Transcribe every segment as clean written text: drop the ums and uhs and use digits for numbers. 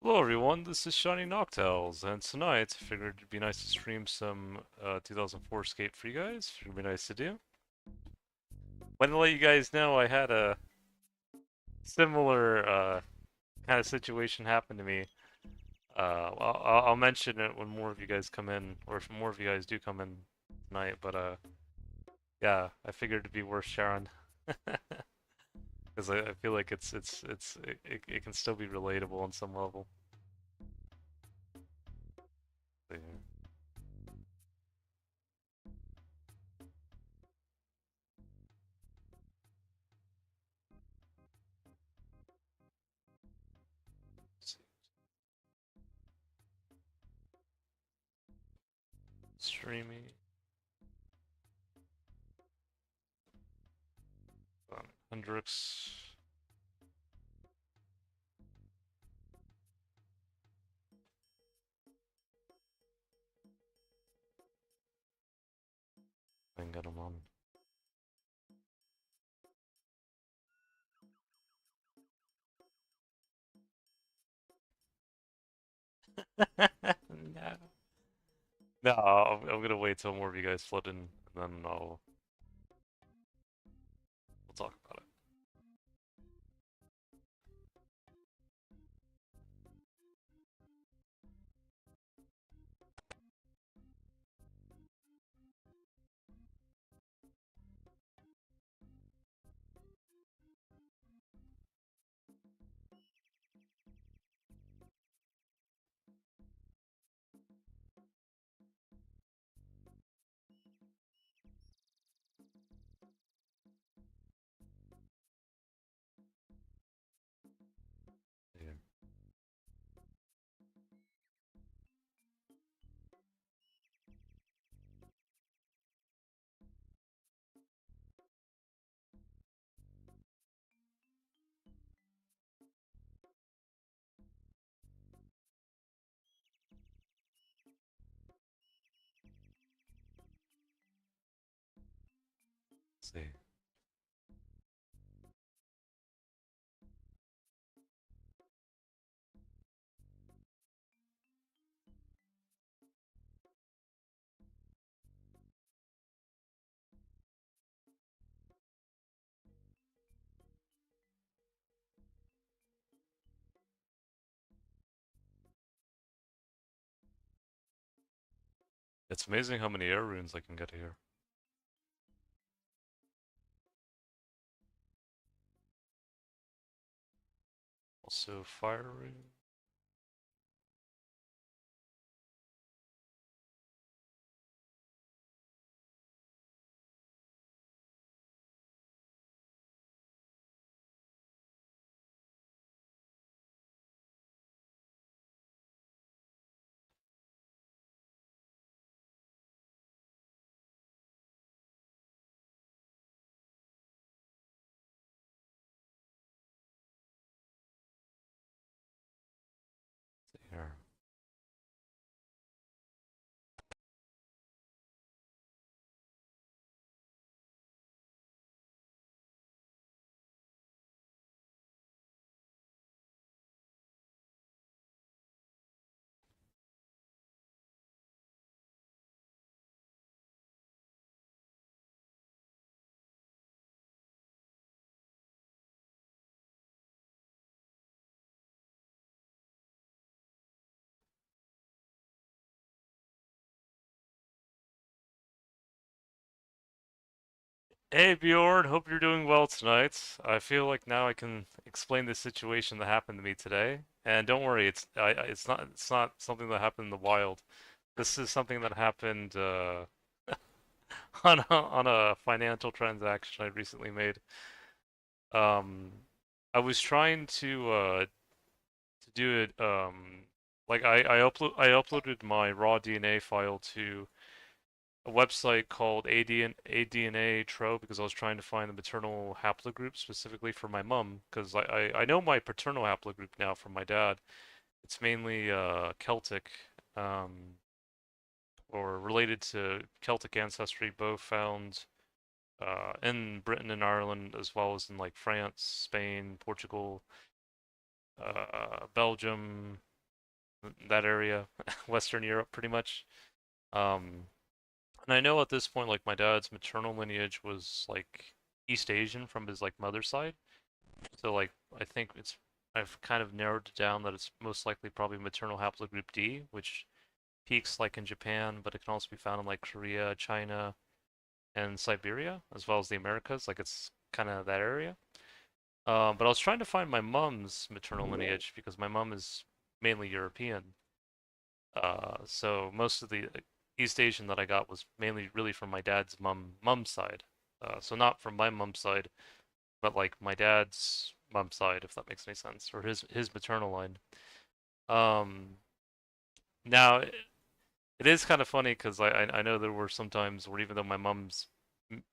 Hello everyone, this is Shiny Noctowls, and tonight I figured it'd be nice to stream some 2004Scape for you guys. It'd be nice to do. Wanted to let you guys know I had a similar kind of situation happen to me. I'll mention it when more of you guys come in, or if more of you guys do come in tonight, but yeah, I figured it'd be worth sharing. Because I feel like it can still be relatable on some level. So, yeah. Streaming. Hendrix. I can get him on. No. No, I'm gonna wait till more of you guys flood in, and then we'll talk about it. Yeah. Let's see. It's amazing how many air runes I can get here. Also, fire rune. Let's see here. Hey Bjorn, hope you're doing well tonight. I feel like now I can explain the situation that happened to me today. And don't worry, it's not something that happened in the wild. This is something that happened on a financial transaction I recently made. Um, I was trying to do it like I uploaded my raw DNA file to a website called ADNA Tro because I was trying to find the maternal haplogroup specifically for my mom because I know my paternal haplogroup now from my dad. It's mainly Celtic um, or related to Celtic ancestry, both found in Britain and Ireland, as well as in like France, Spain, Portugal, Belgium. that area, Western Europe, pretty much. Um, and I know at this point, like my dad's maternal lineage was like East Asian from his like mother's side. So like I think I've kind of narrowed it down that it's most likely probably maternal haplogroup D, which peaks like in Japan, but it can also be found in like Korea, China, and Siberia, as well as the Americas. Like it's kind of that area. But I was trying to find my mom's maternal lineage because my mom is mainly European. So most of the East Asian that I got was mainly really from my dad's mom's side. So not from my mom's side, but like my dad's mom's side, if that makes any sense, or his maternal line. Um, now it is kind of funny because I know there were some times where even though my mom's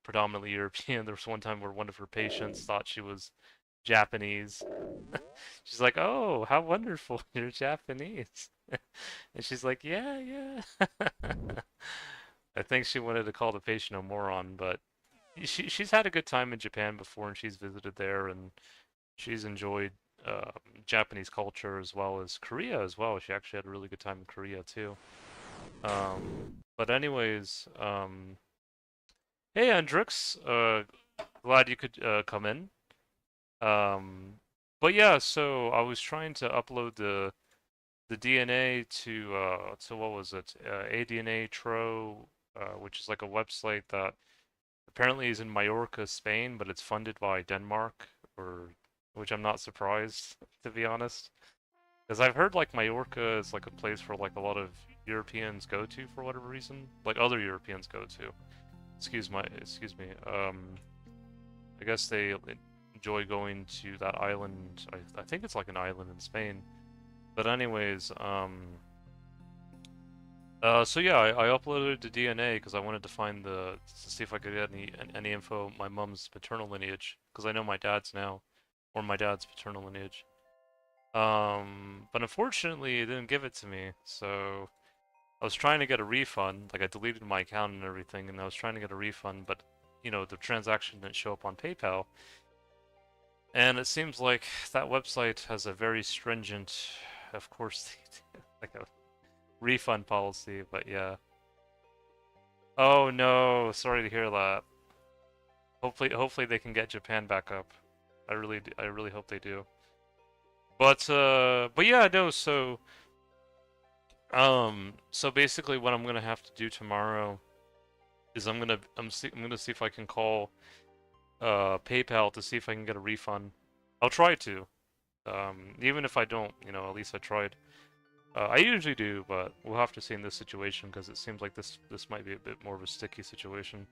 predominantly European, there was one time where one of her patients thought she was Japanese. She's like, "Oh, how wonderful, you're Japanese." And she's like, "Yeah, yeah." I think she wanted to call the patient a moron, but she's had a good time in Japan before, and she's visited there, and she's enjoyed Japanese culture as well as Korea as well. She actually had a really good time in Korea too. But anyways, hey Andrix, glad you could come in. Um, but yeah, so I was trying to upload the DNA to what was it? ADNA Tro, which is like a website that apparently is in Mallorca, Spain, but it's funded by Denmark, or which I'm not surprised to be honest, because I've heard like Mallorca is like a place where like a lot of Europeans go to for whatever reason, like other Europeans go to. Excuse me. I guess they enjoy going to that island. I think it's like an island in Spain. But anyways, so yeah, I uploaded the DNA because I wanted to find to see if I could get any info on my mom's paternal lineage because I know my dad's now, or my dad's paternal lineage. But unfortunately, it didn't give it to me. So I was trying to get a refund. Like I deleted my account and everything, and I was trying to get a refund, but the transaction didn't show up on PayPal. And it seems like that website has a very stringent, of course, like a refund policy, but yeah. Oh no, sorry to hear that. Hopefully they can get Japan back up. I really hope they do. But yeah, no, so basically what I'm gonna have to do tomorrow is I'm gonna see if I can call PayPal to see if I can get a refund. I'll try to. Even if I don't, at least I tried. I usually do, but we'll have to see in this situation because it seems like this might be a bit more of a sticky situation,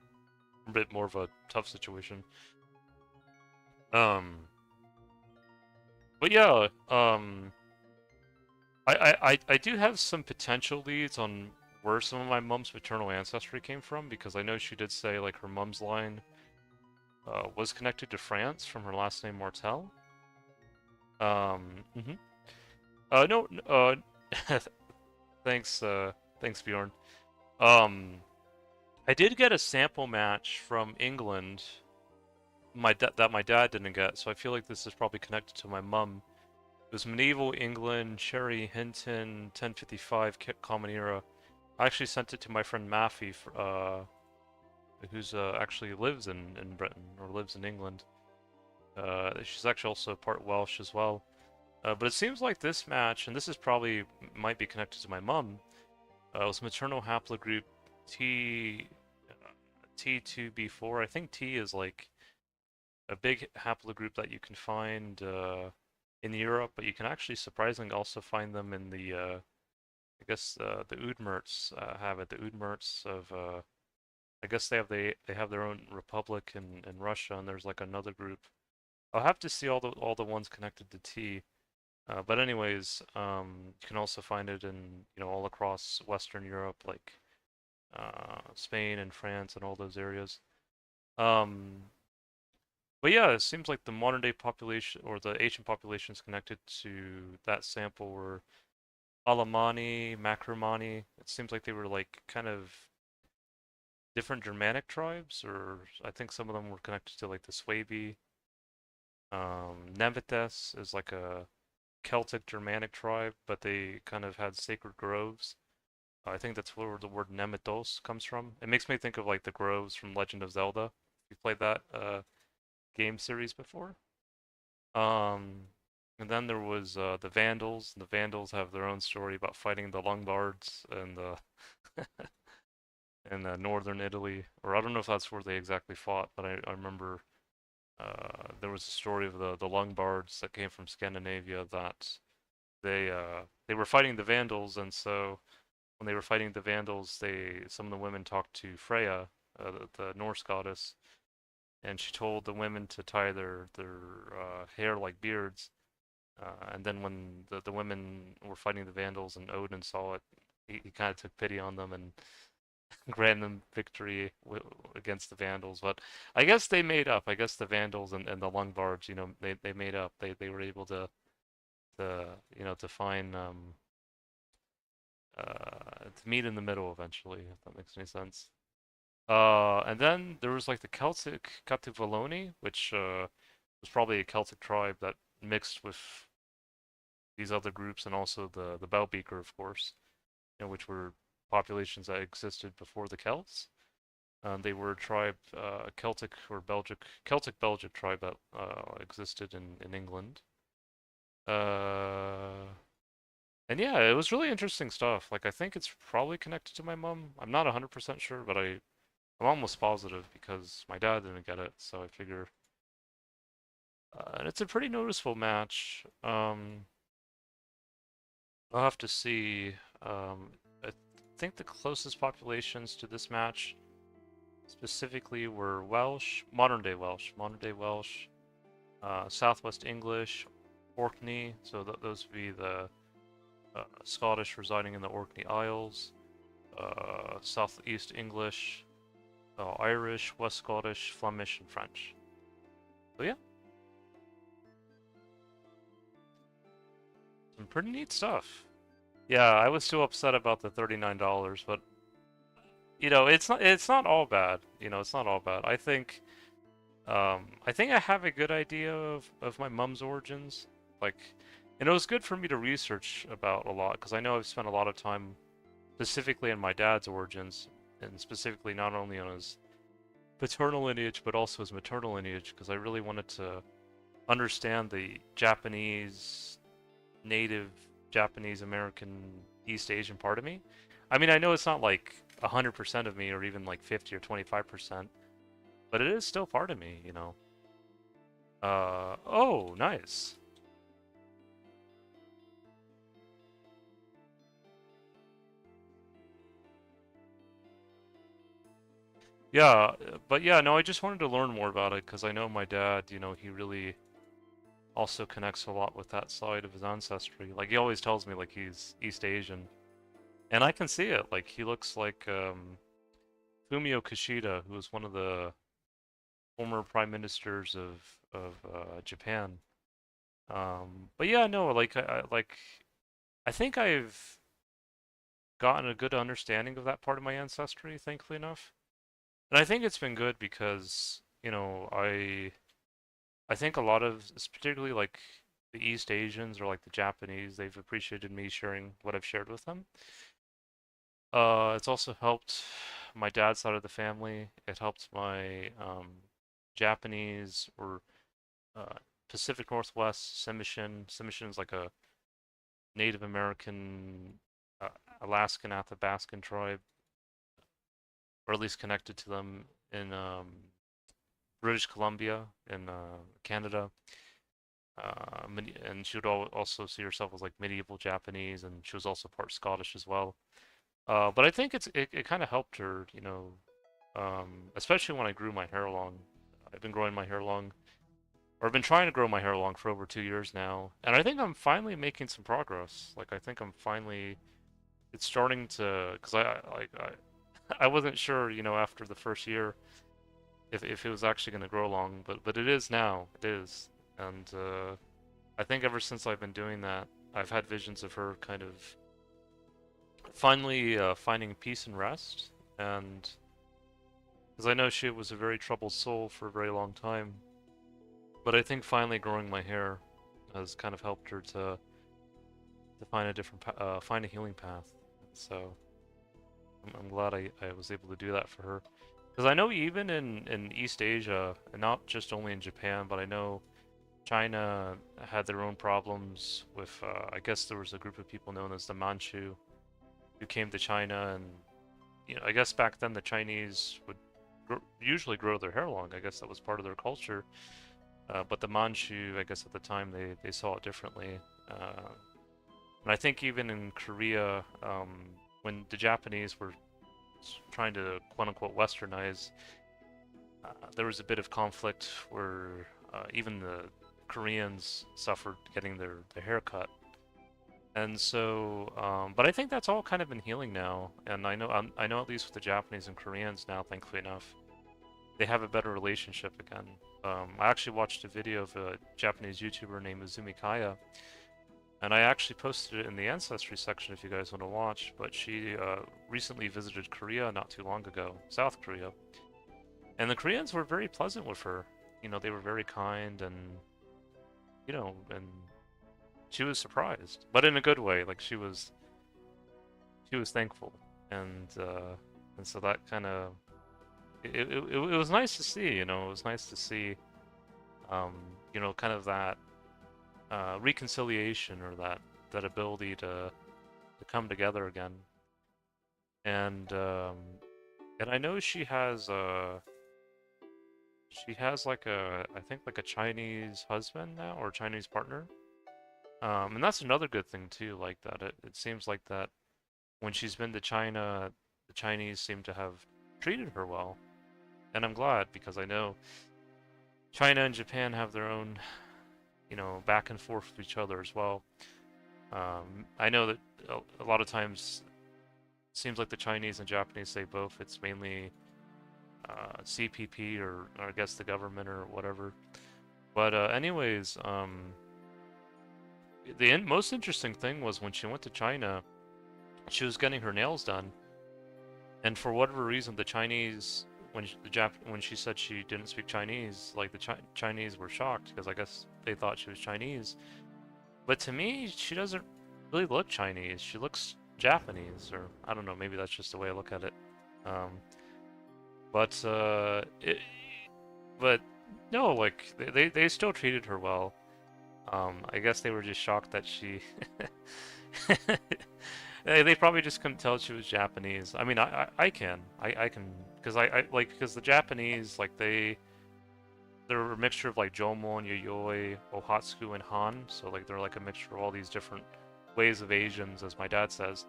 a bit more of a tough situation. Um, but yeah, I do have some potential leads on where some of my mom's maternal ancestry came from because I know she did say like her mom's line was connected to France from her last name Martel. Mhm. No, thanks, thanks Bjorn. Um, I did get a sample match from England, that my dad didn't get, so I feel like this is probably connected to my mum. It was Medieval England, Sherry Hinton, 1055 Common Era. I actually sent it to my friend Maffy, who's actually lives in Britain or lives in England. She's actually also part Welsh as well. But it seems like this match, and this is probably might be connected to my mum, was maternal haplogroup T T2B4. I think T is like a big haplogroup that you can find in Europe, but you can actually surprisingly also find them in I guess the Udmurts have it. The Udmurts of I guess they have their own republic in Russia, and there's like another group. I'll have to see all the ones connected to T. But anyways, you can also find it in all across Western Europe, like Spain and France and all those areas. Um, but yeah, it seems like the modern day population or the ancient populations connected to that sample were Alamani, Macromani. It seems like they were like kind of different Germanic tribes, or I think some of them were connected to like the Swabi. Nevites is like Celtic Germanic tribe, but they kind of had sacred groves. I think that's where the word Nemetos comes from. It makes me think of like the groves from Legend of Zelda. You played that game series before? Um, and then there was the Vandals. The Vandals have their own story about fighting the Longobards and in northern Italy, or I don't know if that's where they exactly fought, but I remember there was a story of the Longobards that came from Scandinavia that they were fighting the Vandals, and so when they were fighting the Vandals, some of the women talked to Freya, the Norse goddess, and she told the women to tie their hair like beards. And then when the women were fighting the Vandals and Odin saw it, he kind of took pity on them and granted them victory against the Vandals. But I guess they made up. I guess the Vandals and the Longobards, they made up. They were able to find to meet in the middle eventually, if that makes any sense. And then there was like the Celtic Catuvaloni, which was probably a Celtic tribe that mixed with these other groups, and also the Bowbeaker, of course, which were populations that existed before the Celts. They were a tribe, Celtic or Belgic, Celtic Belgic tribe that existed in England. Uh, and yeah, it was really interesting stuff. Like I think it's probably connected to my mom. I'm not 100% sure, but I'm almost positive because my dad didn't get it, so I figure. And it's a pretty noticeable match. I'll have to see. I think the closest populations to this match specifically were Welsh, modern day Welsh, Southwest English, Orkney. So those would be the Scottish residing in the Orkney Isles, Southeast English, Irish, West Scottish, Flemish, and French. So yeah, some pretty neat stuff. Yeah, I was too upset about the $39, but it's not all bad. It's not all bad. I think I have a good idea of my mom's origins. Like, and it was good for me to research about a lot because I know I've spent a lot of time specifically on my dad's origins, and specifically not only on his paternal lineage but also his maternal lineage, because I really wanted to understand the Japanese, native Japanese American East Asian part of me. I mean, I know it's not like 100% of me or even like 50 or 25%, but it is still part of me. Oh, nice. Yeah, but yeah, no, I just wanted to learn more about it because I know my dad, he really also connects a lot with that side of his ancestry. Like he always tells me like he's East Asian, and I can see it. Like he looks like Fumio Kishida, who was one of the former prime ministers of Japan. But yeah, no, like I think I've gotten a good understanding of that part of my ancestry, thankfully enough. And I think it's been good because, I think a lot of, particularly like the East Asians or like the Japanese, they've appreciated me sharing what I've shared with them. It's also helped my dad's side of the family. It helped my Japanese or uh, Pacific Northwest Simishin. Simishin is like a Native American, uh, Alaskan Athabascan tribe, or at least connected to them in British Columbia in Canada. And she would also see herself as like medieval Japanese, and she was also part Scottish as well. But I think it kind of helped her, especially when I grew my hair long. I've been growing my hair long, or I've been trying to grow my hair long for over 2 years now, and I think I'm finally making some progress. Like I think I'm finally, it's starting to, because I wasn't sure, after the first year if it was actually going to grow long, but it is now. It is, and I think ever since I've been doing that, I've had visions of her kind of finally finding peace and rest, and because I know she was a very troubled soul for a very long time, but I think finally growing my hair has kind of helped her to find a different find a healing path. So I'm glad I was able to do that for her. Because I know even in East Asia, and not just only in Japan, but I know China had their own problems with, I guess there was a group of people known as the Manchu who came to China, and I guess back then the Chinese would usually grow their hair long. I guess that was part of their culture. But the Manchu, I guess at the time they saw it differently. And I think even in Korea, when the Japanese were trying to quote unquote westernize, there was a bit of conflict where even the Koreans suffered getting their hair cut. And so, but I think that's all kind of been healing now. And I know at least with the Japanese and Koreans now, thankfully enough, they have a better relationship again. I actually watched a video of a Japanese YouTuber named Izumi Kaya, and I actually posted it in the Ancestry section if you guys want to watch, but she recently visited Korea not too long ago, South Korea. And the Koreans were very pleasant with her. They were very kind and she was surprised, but in a good way. Like she was thankful. And so that kind of, it was nice to see, it was nice to see, kind of that reconciliation or that ability to come together again. And I know she has like I think like a Chinese husband now or Chinese partner. And that's another good thing too, like that it seems like that when she's been to China, the Chinese seem to have treated her well. And I'm glad because I know China and Japan have their own, back and forth with each other as well. I know that a lot of times it seems like the Chinese and Japanese say both. It's mainly CPP or I guess the government or whatever. But anyways, the most interesting thing was when she went to China, she was getting her nails done, and for whatever reason, the Chinese, when she said she didn't speak Chinese, like the Chinese were shocked because I guess they thought she was Chinese. But to me, she doesn't really look Chinese. She looks Japanese, or I don't know. Maybe that's just the way I look at it. Um, but but no, like they still treated her well. I guess they were just shocked that she. They probably just couldn't tell she was Japanese. I mean, I can because because the Japanese like they're a mixture of like Jomon, Yayoi, Ohatsu, and Han. So like they're like a mixture of all these different ways of Asians, as my dad says.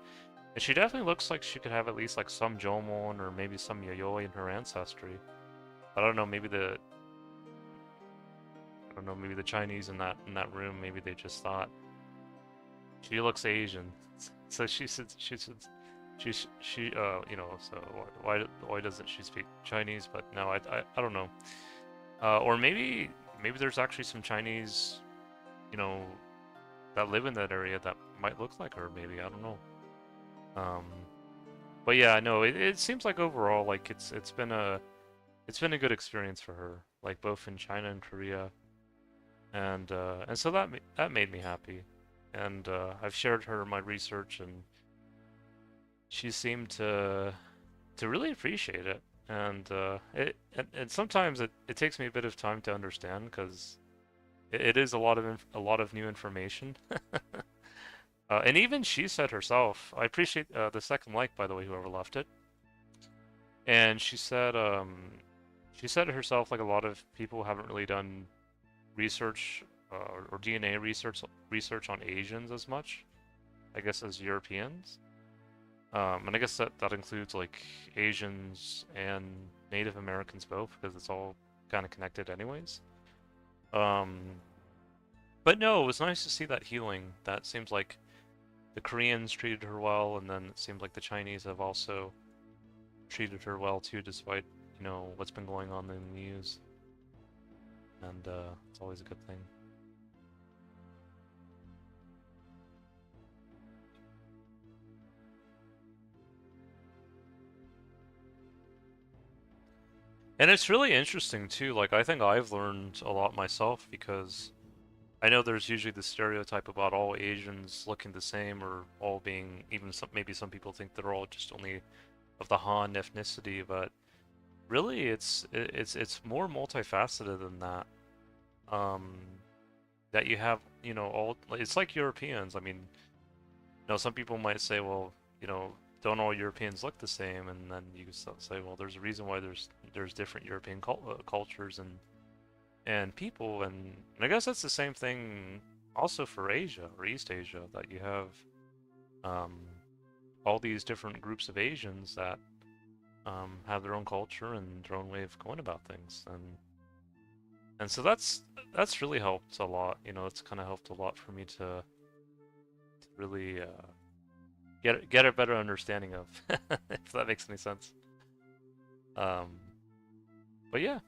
And she definitely looks like she could have at least like some Jomon or maybe some Yayoi in her ancestry. But I don't know, maybe the Chinese in that room, maybe they just thought she looks Asian. So she said so why doesn't she speak Chinese? But no, I don't know. Or maybe there's actually some Chinese, that live in that area that might look like her. Maybe I don't know. But yeah, no, it seems like overall like it's been a good experience for her, like both in China and Korea, and so that made me happy, and I've shared her my research, and she seemed to really appreciate it, and sometimes it takes me a bit of time to understand because it is a lot of new information. And even she said herself, I appreciate the second like, by the way, whoever left it. And she said it herself, like a lot of people haven't really done research or DNA research on Asians as much, I guess, as Europeans. And I guess that includes like Asians and Native Americans both, because it's all kind of connected anyways. But no, it was nice to see that healing. That seems like the Koreans treated her well, and then it seemed like the Chinese have also treated her well too, despite, what's been going on in the news. And it's always a good thing. And it's really interesting too, like I think I've learned a lot myself because I know there's usually the stereotype about all Asians looking the same, or all being even some maybe some people think they're all just only of the Han ethnicity, but really it's more multifaceted than that. Um, that you have, all it's like Europeans. I mean, some people might say, well, don't all Europeans look the same? And then you say, well, there's a reason why there's different European cultures and people, and I guess that's the same thing also for Asia or East Asia, that you have um, all these different groups of Asians that have their own culture and their own way of going about things, and so that's really helped a lot. It's kind of helped a lot for me to really get a better understanding of, if that makes any sense. Um, but yeah,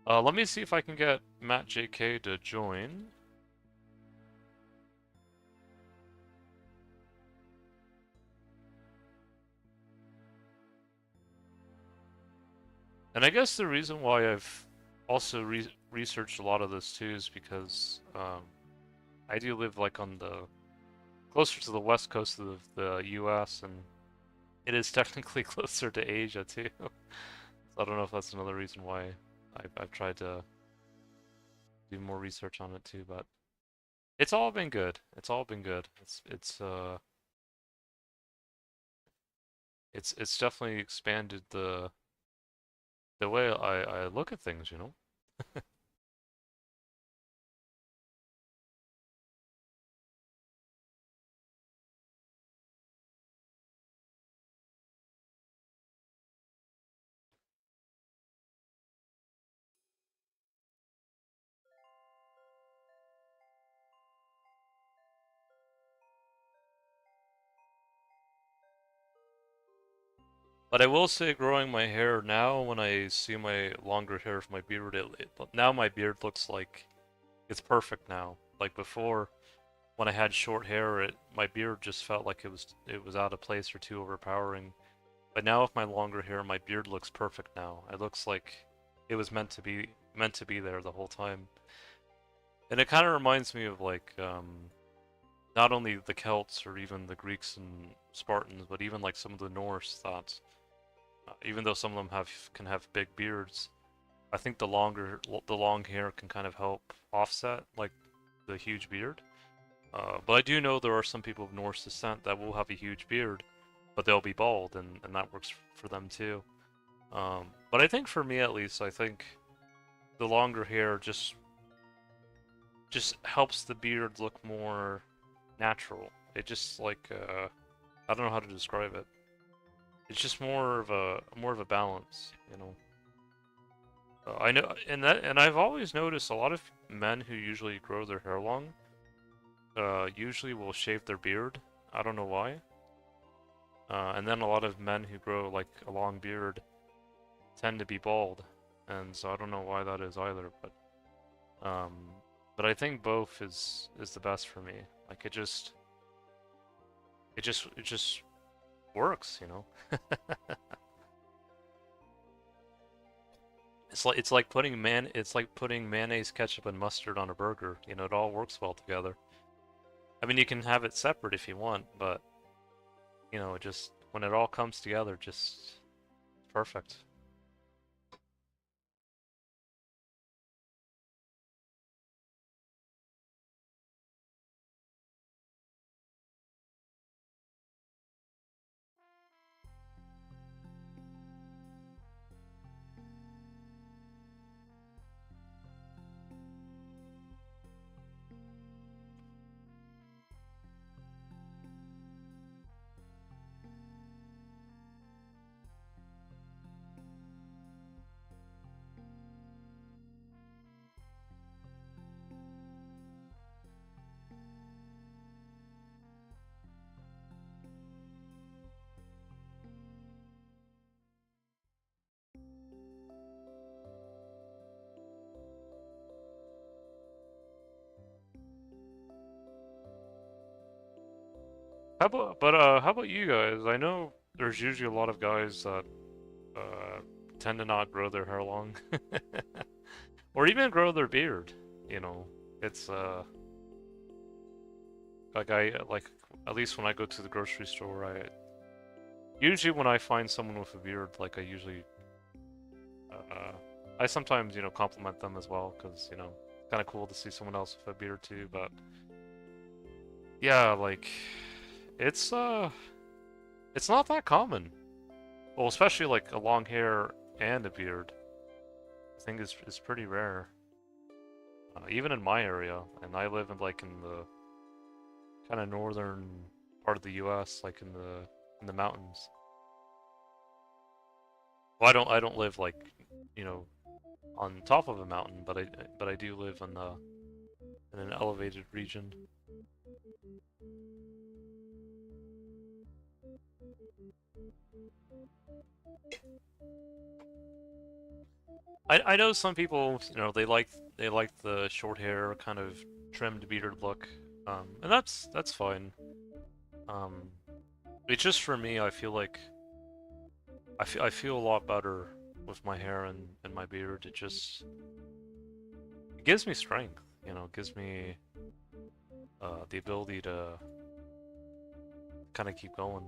let me see if I can get Matt JK to join. And I guess the reason why I've also researched a lot of this too is because I do live like on the closer to the west coast of the U.S., and it is technically closer to Asia too. So I don't know if that's another reason why I've tried to do more research on it too, but it's all been good. It's all been good. It's definitely expanded the way I look at things. But I will say, growing my hair now, when I see my longer hair of my beard, now my beard looks like it's perfect now. Like before, when I had short hair, my beard just felt like it was out of place or too overpowering. But now with my longer hair, my beard looks perfect now. It looks like it was meant to be there the whole time. And it kind of reminds me of like not only the Celts or even the Greeks and Spartans, but even like some of the Norse that even though some of them can have big beards, I think the long hair can kind of help offset like the huge beard. But I do know there are some people of Norse descent that will have a huge beard, but they'll be bald, and that works for them too. But I think for me at least, I think the longer hair just helps the beard look more natural. It just like I don't know how to describe it. It's just more of a balance. I know, and I've always noticed a lot of men who usually grow their hair long, usually will shave their beard. I don't know why. And then a lot of men who grow like a long beard tend to be bald, and so I don't know why that is either. Um, but I think both is the best for me. Like it just works. It's like putting mayonnaise, ketchup, and mustard on a burger. It all works well together. I mean, you can have it separate if you want, but just when it all comes together, just perfect. How about you guys? I know there's usually a lot of guys that uh tend to not grow their hair long, or even grow their beard. you know, it's like at least when I go to the grocery store, I usually when I find someone with a beard, like uh, I sometimes compliment them as well because it's kind of cool to see someone else with a beard too. But yeah, like it's uh it's not that common. Well, especially like a long hair and a beard. I think is pretty rare. Even in my area, and I live in the kind of northern part of the U.S., like in the mountains. Well, I don't live like you know on top of a mountain, but I do live in an elevated region. I know some people they like the short hair kind of trimmed bearded look, and that's fine. Um, it's just for me, I feel like I feel a lot better with my hair and my beard. It gives me strength, it gives me the ability to kind of keep going.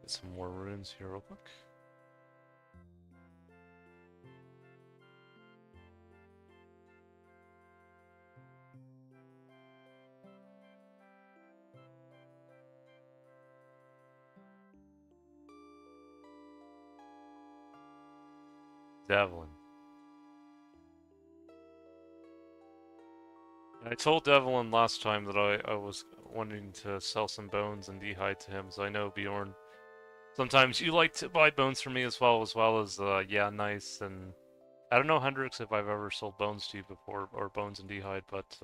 Get some more runes here real quick. Devlin. I told Devlin last time that I was wanting to sell some bones and d'hide to him, so I know Bjorn. Sometimes you like to buy bones from me as well as yeah, nice. And I don't know, Hendrix, if I've ever sold bones to you before, or bones and d'hide, but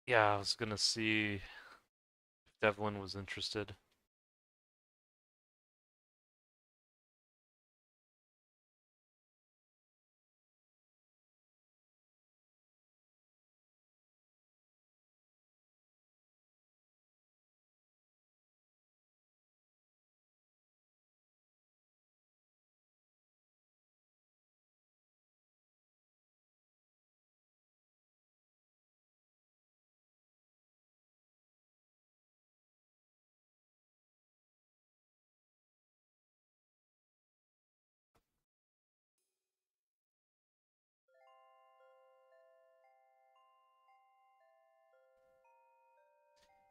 yeah, I was gonna see if Devlin was interested.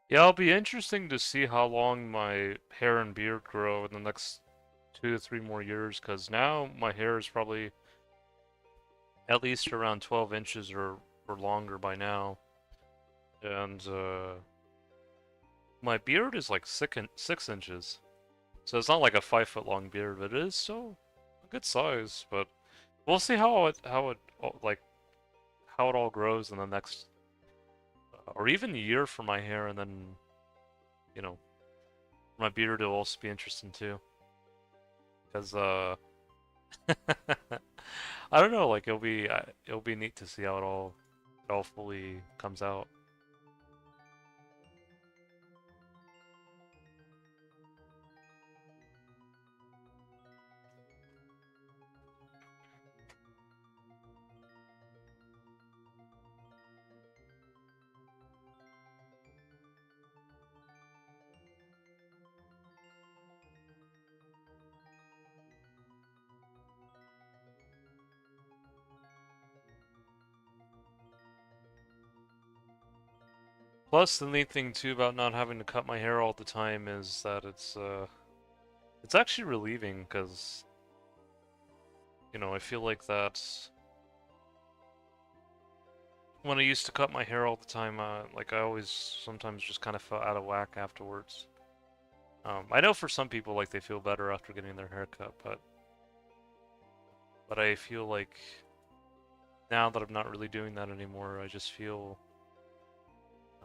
Yeah, it'll be interesting to see how long my hair and beard grow in the next 2 to 3 more years, because now my hair is probably at least around 12 inches or longer by now. And my beard is like 6 inches. So it's not like a 5 foot long beard, but it is still a good size. But we'll see how it all grows in the next or even a year for my hair, and then you know my beard will also be interesting too. Because I don't know, like it'll be neat to see how it all fully comes out. Plus, the neat thing too about not having to cut my hair all the time is that it's actually relieving because I feel like that when I used to cut my hair all the time, like I always sometimes just kind of felt out of whack afterwards. I know for some people like they feel better after getting their hair cut, but I feel like now that I'm not really doing that anymore, I just feel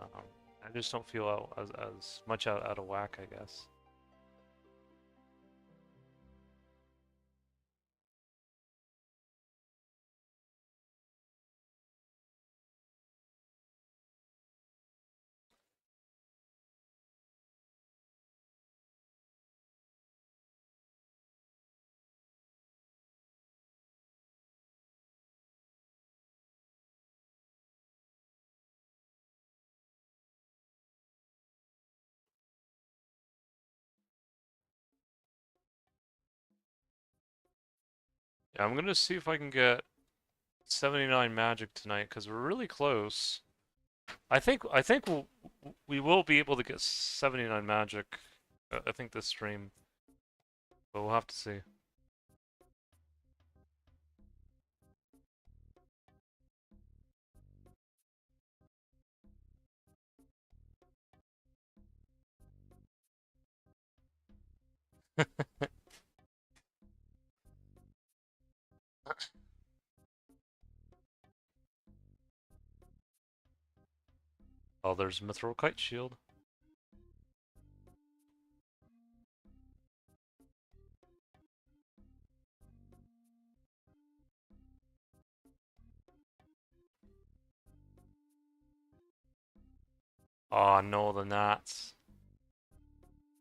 um, I just don't feel as much out of whack, I guess. Yeah, I'm gonna see if I can get 79 magic tonight because we're really close. I think we will be able to get 79 magic. I think this stream, but we'll have to see. Oh, there's Mithril Kite Shield. Oh no, the gnats.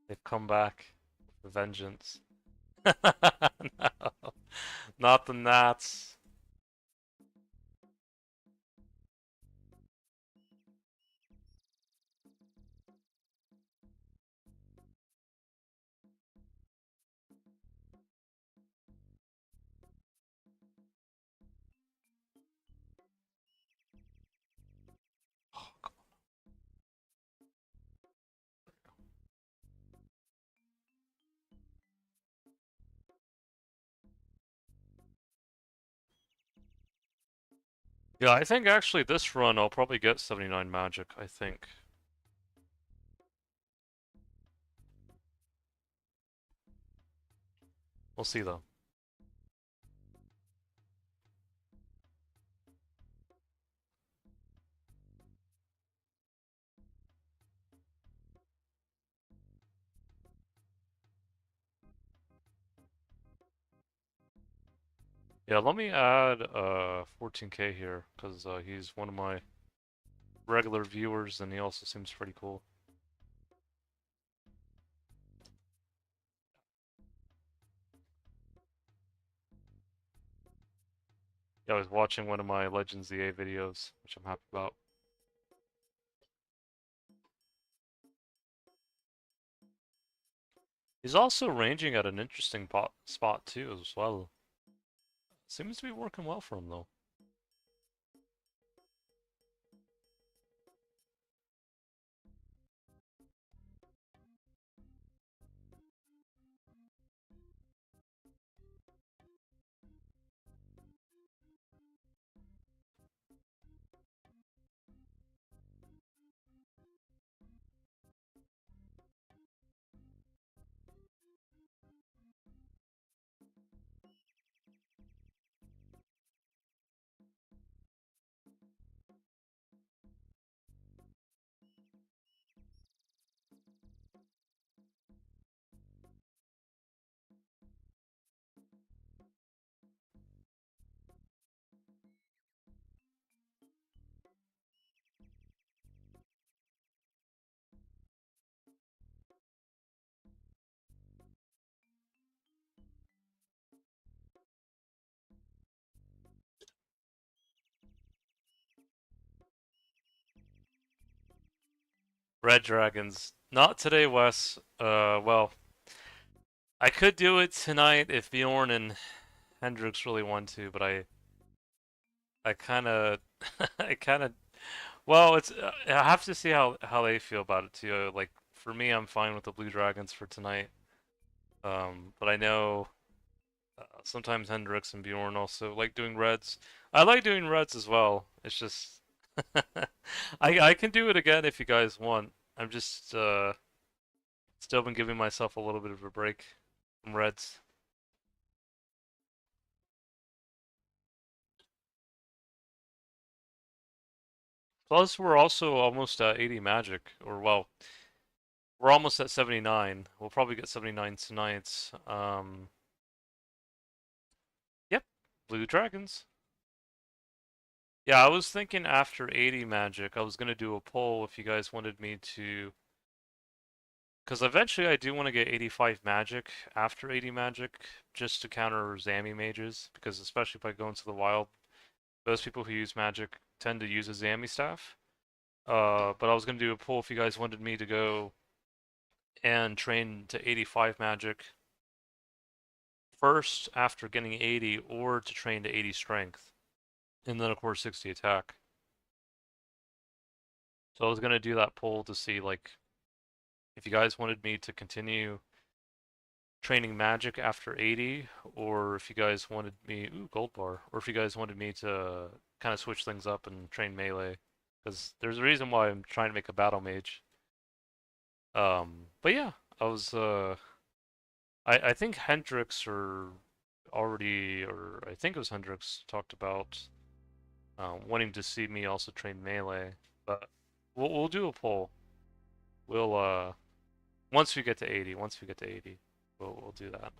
They've come back with vengeance. No, not the gnats. Oh, yeah, I think actually this run I'll probably get 79 magic, I think. We'll see though. Yeah, let me add 14K here because he's one of my regular viewers and he also seems pretty cool. Yeah, I was watching one of my Legends EA videos, which I'm happy about. He's also ranging at an interesting spot too as well. Seems to be working well for him though. Red Dragons. Not today, Wes. Well, I could do it tonight if Bjorn and Hendrix really want to, but I kind of, I kind of, well, it's, I have to see how they feel about it too. Like, for me, I'm fine with the Blue Dragons for tonight. But I know sometimes Hendrix and Bjorn also like doing reds. I like doing reds as well. It's just, I can do it again if you guys want. I'm just still been giving myself a little bit of a break from reds. Plus, we're also almost at 80 magic, or well, we're almost at 79. We'll probably get 79 tonight. Yep, blue dragons. Yeah, I was thinking after 80 magic, I was gonna do a poll if you guys wanted me to, because eventually I do want to get 85 magic after 80 magic, just to counter Zami mages, because especially if I go into the wild, most people who use magic tend to use a Zami staff. But I was gonna do a poll if you guys wanted me to go and train to 85 magic first after getting 80, or to train to 80 strength, and then of course 60 attack. So I was gonna do that poll to see like if you guys wanted me to continue training magic after 80, or if you guys wanted me, ooh, gold bar, or if you guys wanted me to kind of switch things up and train melee, because there's a reason why I'm trying to make a battle mage. But yeah, I was I think Hendrix or I think it was Hendrix talked about wanting to see me also train melee, but we'll do a poll. We'll once we get to 80, we'll do that.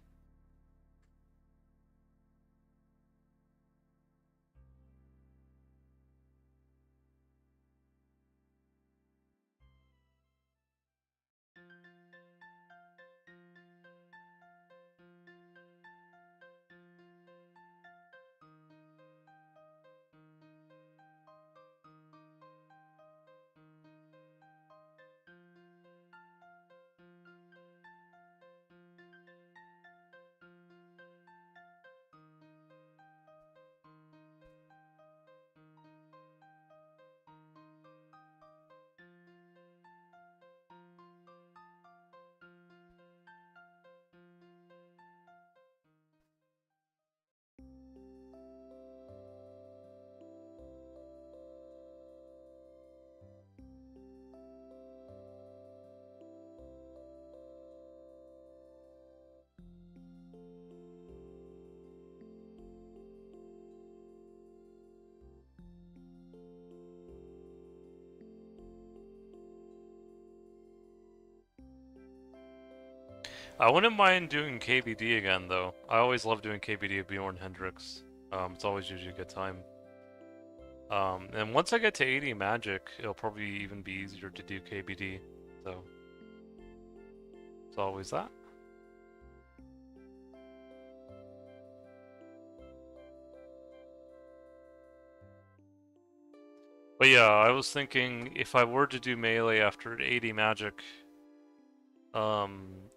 I wouldn't mind doing KBD again though. I always love doing KBD with Bjorn Hendrix. It's always usually a good time. And once I get to 80 magic, it'll probably even be easier to do KBD. So it's always that. But yeah, I was thinking if I were to do melee after 80 magic,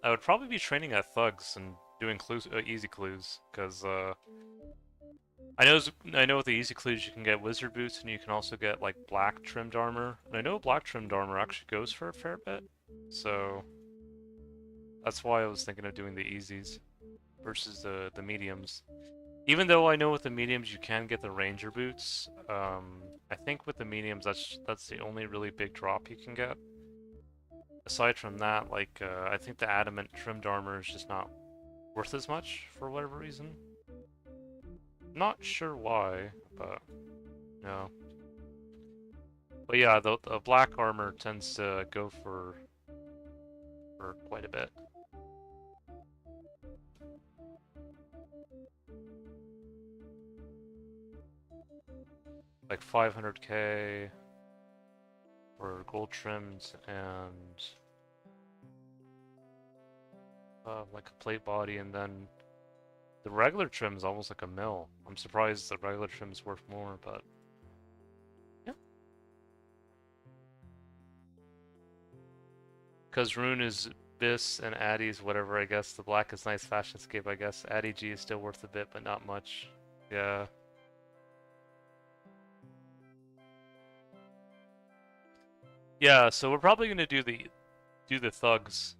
I would probably be training at thugs and doing clues, easy clues, because I know with the easy clues you can get wizard boots and you can also get like black trimmed armor. And I know black trimmed armor actually goes for a fair bit, so that's why I was thinking of doing the easies versus the mediums. Even though I know with the mediums you can get the ranger boots, I think with the mediums that's the only really big drop you can get. Aside from that, like I think the adamant trimmed armor is just not worth as much for whatever reason. Not sure why, but no. But yeah, the black armor tends to go for quite a bit. Like 500k for gold trimmed and like a plate body, and then the regular trim is almost like a mil. I'm surprised the regular trim is worth more, but yeah. Because Rune is Bis and Addie's whatever, I guess. The black is nice fashion scape, I guess. Addie G is still worth a bit, but not much. Yeah. Yeah, so we're probably gonna do the thugs.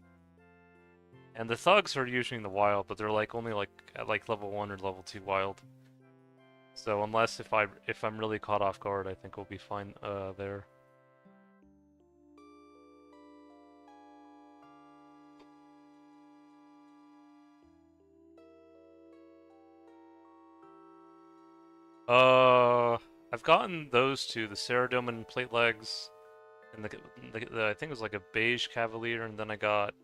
And the thugs are usually in the wild, but they're like only like at like level 1 or level 2 wild. So unless if I'm really caught off guard, I think we'll be fine there. Uh, I've gotten those two, the Ceradomin plate legs, and I think it was like a beige Cavalier, and then I got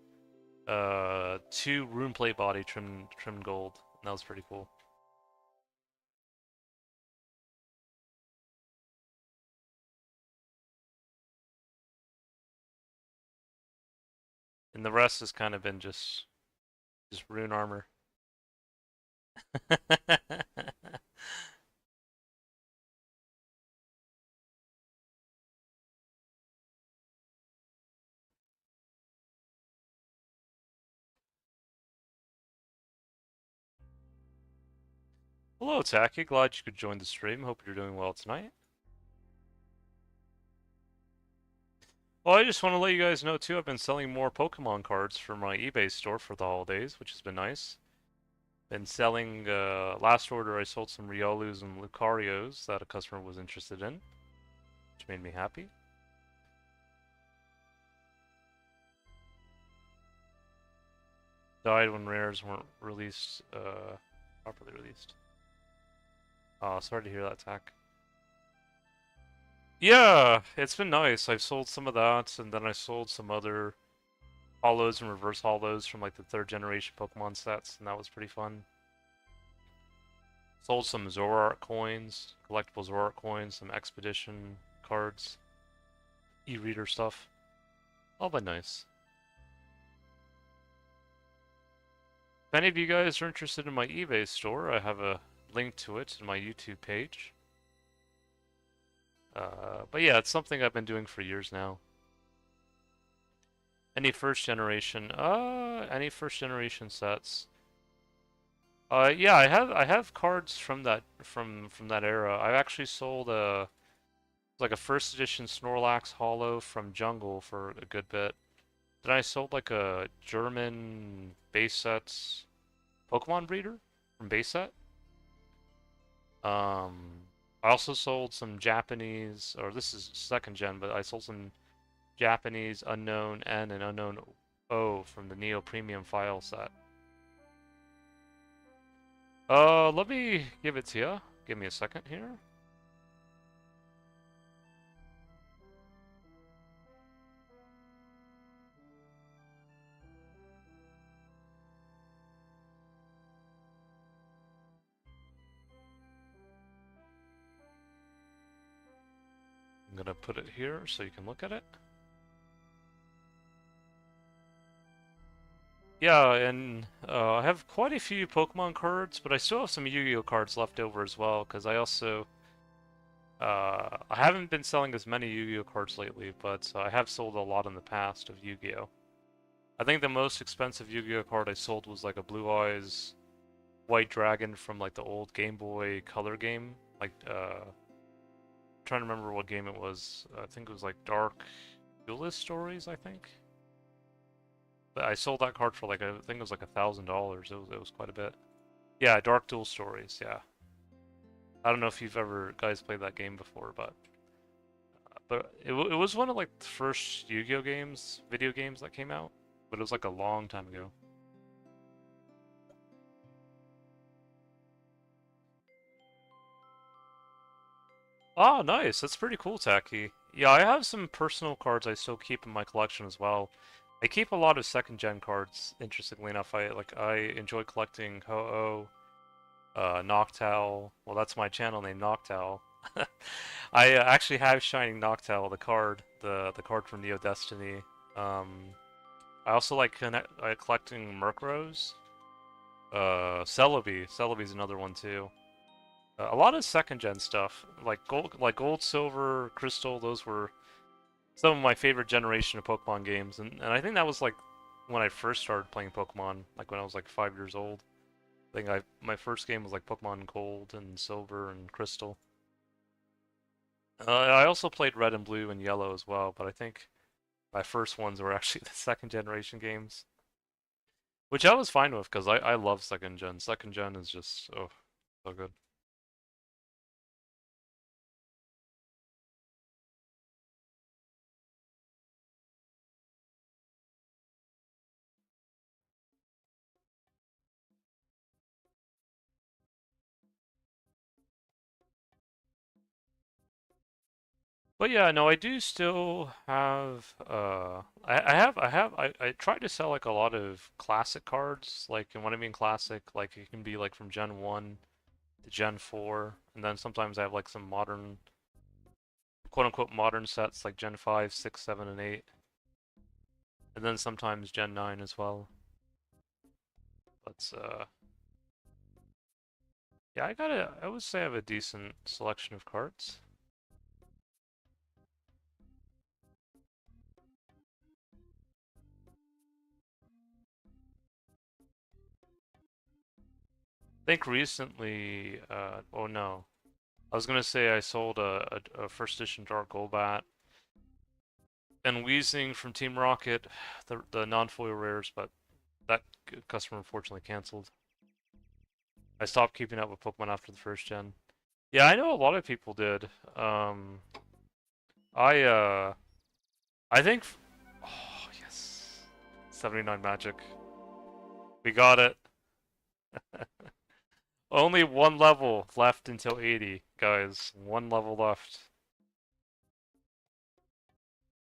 two rune plate body trimmed gold, and that was pretty cool. And the rest has kind of been just rune armor. Hello, Tacky. Glad you could join the stream. Hope you're doing well tonight. Well, I just want to let you guys know too, I've been selling more Pokemon cards for my eBay store for the holidays, which has been nice. Been selling, last order I sold some Riolus and Lucarios that a customer was interested in, which made me happy. Died when rares weren't released, properly released. Oh, sorry to hear that, Tack. Yeah, it's been nice. I've sold some of that, and then I sold some other hollows and reverse hollows from like the third generation Pokemon sets, and that was pretty fun. Sold some Zoroark coins, collectible Zoroark coins, some expedition cards, e-reader stuff. All been nice. If any of you guys are interested in my eBay store, I have a link to it in my YouTube page. But yeah, it's something I've been doing for years now. Any first generation sets. Yeah, I have cards from that era. I've actually sold like a first edition Snorlax Hollow from Jungle for a good bit. Then I sold like a German base sets Pokemon breeder from base set. I also sold some Japanese, or this is second gen, but I sold some Japanese Unknown N and Unknown O from the Neo Premium file set. Let me give it to you. Give me a second here. I'm gonna put it here so you can look at it. Yeah, and I have quite a few Pokemon cards, but I still have some Yu-Gi-Oh cards left over as well, because I haven't been selling as many Yu-Gi-Oh cards lately, but I have sold a lot in the past of Yu-Gi-Oh. I think the most expensive Yu-Gi-Oh card I sold was like a Blue Eyes White Dragon from like the old Game Boy Color game. Like, trying to remember what game it was. I think it was like Dark Duelist Stories, I think. But I sold that card for like, I think it was like $1,000. It was quite a bit. Yeah, Dark Duel Stories, yeah. I don't know if you've ever guys played that game before, but it was one of like the first Yu-Gi-Oh games, video games that came out, but it was like a long time ago. Oh, nice. That's pretty cool, Tacky. Yeah, I have some personal cards I still keep in my collection as well. I keep a lot of second gen cards, interestingly enough. I enjoy collecting Ho-Oh, Noctowl. Well, that's my channel name, Noctowl. I actually have Shining Noctowl, the card, the card from Neo Destiny. I also like collecting Murkrows. Celebi's another one too. A lot of second gen stuff, like gold, silver, crystal. Those were some of my favorite generation of Pokemon games, and I think that was like when I first started playing Pokemon, like when I was like 5 years old. I think my first game was like Pokemon Gold and Silver and Crystal. I also played Red and Blue and Yellow as well, but I think my first ones were actually the second generation games, which I was fine with because I love second gen. Second gen is just, oh, so good. But yeah, no, I do still have I try to sell like a lot of classic cards, like, and when I mean classic, like it can be like from Gen 1 to Gen 4, and then sometimes I have like some modern, quote unquote modern sets like Gen 5, 6, 7, and 8, and then sometimes Gen 9 as well. But yeah, I would say I have a decent selection of cards. I think recently, oh no, I was gonna say I sold a first edition Dark Golbat and Weezing from Team Rocket, the non-foil rares, but that customer unfortunately canceled. I stopped keeping up with Pokemon after the first gen. Yeah, I know a lot of people did. I I think, oh yes, 79 Magic. We got it. Only one level left until 80, guys. One level left.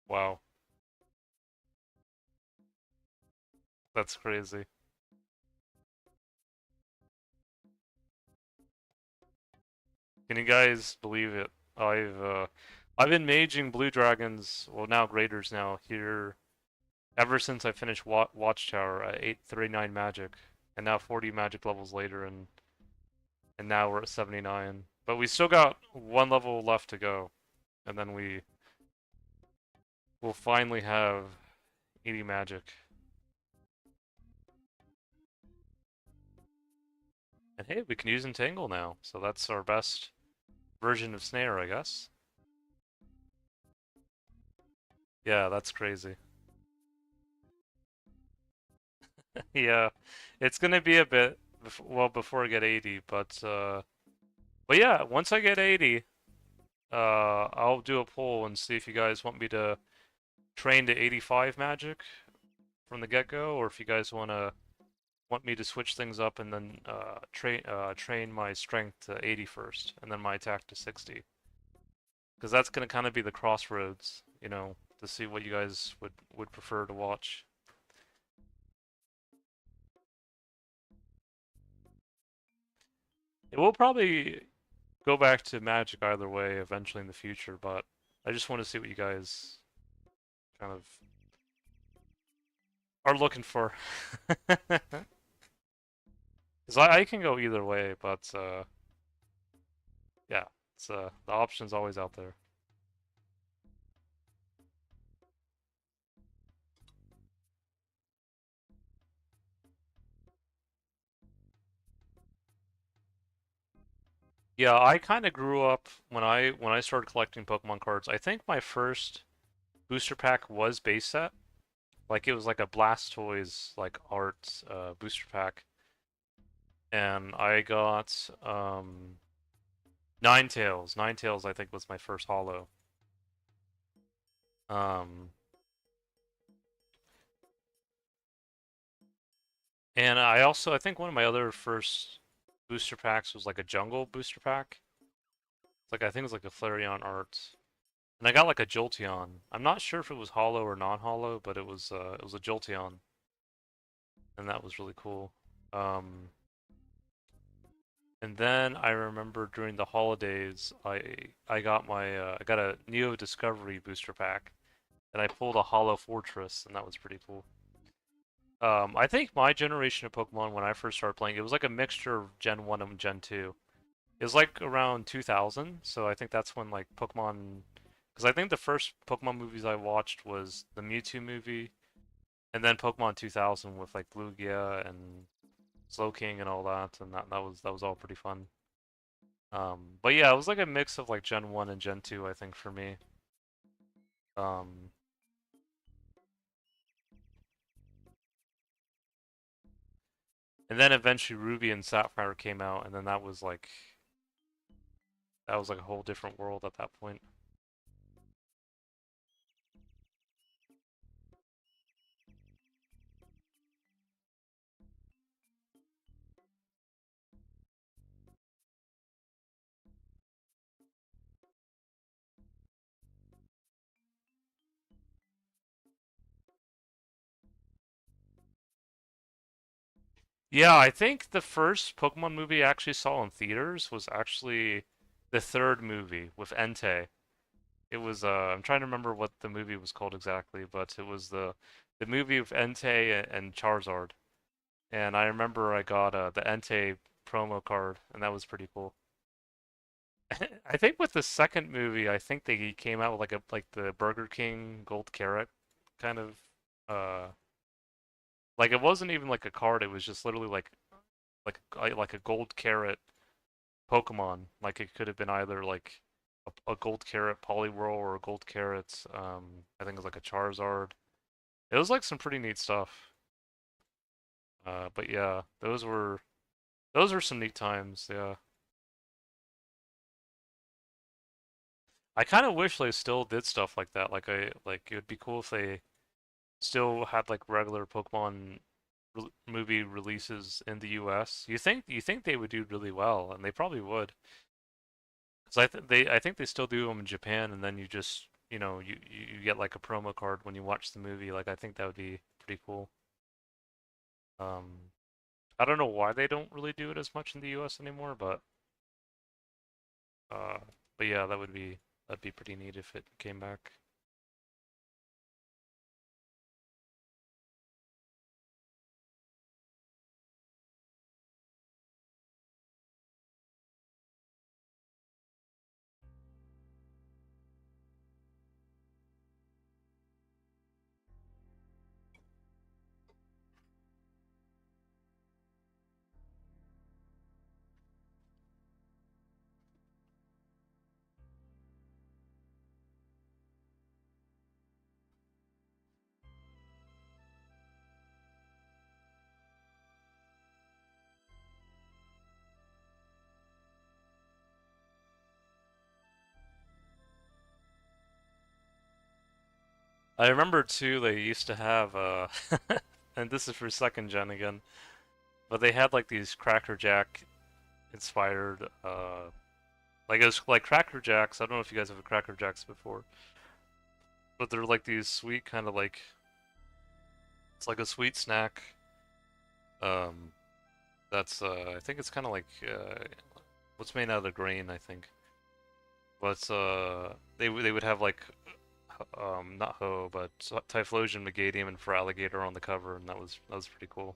Wow, that's crazy. Can you guys believe it? I've been maging blue dragons, well now graders now here ever since I finished Watchtower at 839 magic, and now 40 magic levels later, and now we're at 79. But we still got one level left to go, and then we will finally have 80 magic. And hey, we can use Entangle now, so that's our best version of Snare, I guess. Yeah, that's crazy. Yeah, it's gonna be a bit, well, before I get 80, but yeah, once I get 80, I'll do a poll and see if you guys want me to train to 85 magic from the get-go, or if you guys want me to switch things up and then train my strength to 80 first, and then my attack to 60. Because that's gonna kind of be the crossroads, to see what you guys would prefer to watch. It will probably go back to Magic either way eventually in the future, but I just want to see what you guys kind of are looking for. Because I can go either way, but yeah, the option's always out there. Yeah, I kind of grew up when I started collecting Pokemon cards. I think my first booster pack was base set. Like it was like a Blastoise like art booster pack, and I got Ninetales. Ninetales I think was my first holo. Um, and I think one of my other first booster packs was like a jungle booster pack. It's like I think it was like a Flareon art. And I got like a Jolteon. I'm not sure if it was hollow or non-hollow, but it was a Jolteon, and that was really cool. Um, and then I remember during the holidays, I got a Neo Discovery booster pack, and I pulled a Hollow Fortress, and that was pretty cool. I think my generation of Pokemon when I first started playing, it was like a mixture of Gen 1 and Gen 2. It was like around 2000, so I think that's when like Pokemon, because I think the first Pokemon movies I watched was the Mewtwo movie, and then Pokemon 2000 with like Lugia and Slowking and all that, and that was all pretty fun. But yeah, it was like a mix of like Gen 1 and Gen 2, I think, for me. Um, and then eventually Ruby and Sapphire came out, and then that was like a whole different world at that point. Yeah, I think the first Pokemon movie I actually saw in theaters was actually the third movie with Entei. It was I'm trying to remember what the movie was called exactly, but it was the movie with Entei and Charizard. And I remember I got the Entei promo card, and that was pretty cool. I think with the second movie, I think they came out with like the Burger King Gold Carrot kind of uh like it wasn't even like a card, it was just literally like a gold carrot Pokemon. Like it could have been either like a gold carrot Poliwhirl or a gold carrot I think it was like a Charizard. It was like some pretty neat stuff. But yeah, those were some neat times, yeah. I kind of wish they still did stuff like that. Like it would be cool if they still had like regular Pokemon movie releases in the US. You think they would do really well, and they probably would. Because I think they still do them in Japan, and then you just you get like a promo card when you watch the movie. Like I think that would be pretty cool. Um, I don't know why they don't really do it as much in the US anymore, uh, but yeah, that'd be pretty neat if it came back. I remember too they used to have and this is for second gen again, but they had like these Cracker Jack inspired like it was like Cracker Jacks. I don't know if you guys have a Cracker Jacks before, but they're like these sweet kind of like it's like a sweet snack. Um, that's I think it's kind of like what's made out of grain, I think. But they would have like not Ho, but Typhlosion, Megadium, and Feraligatr on the cover, and that was pretty cool.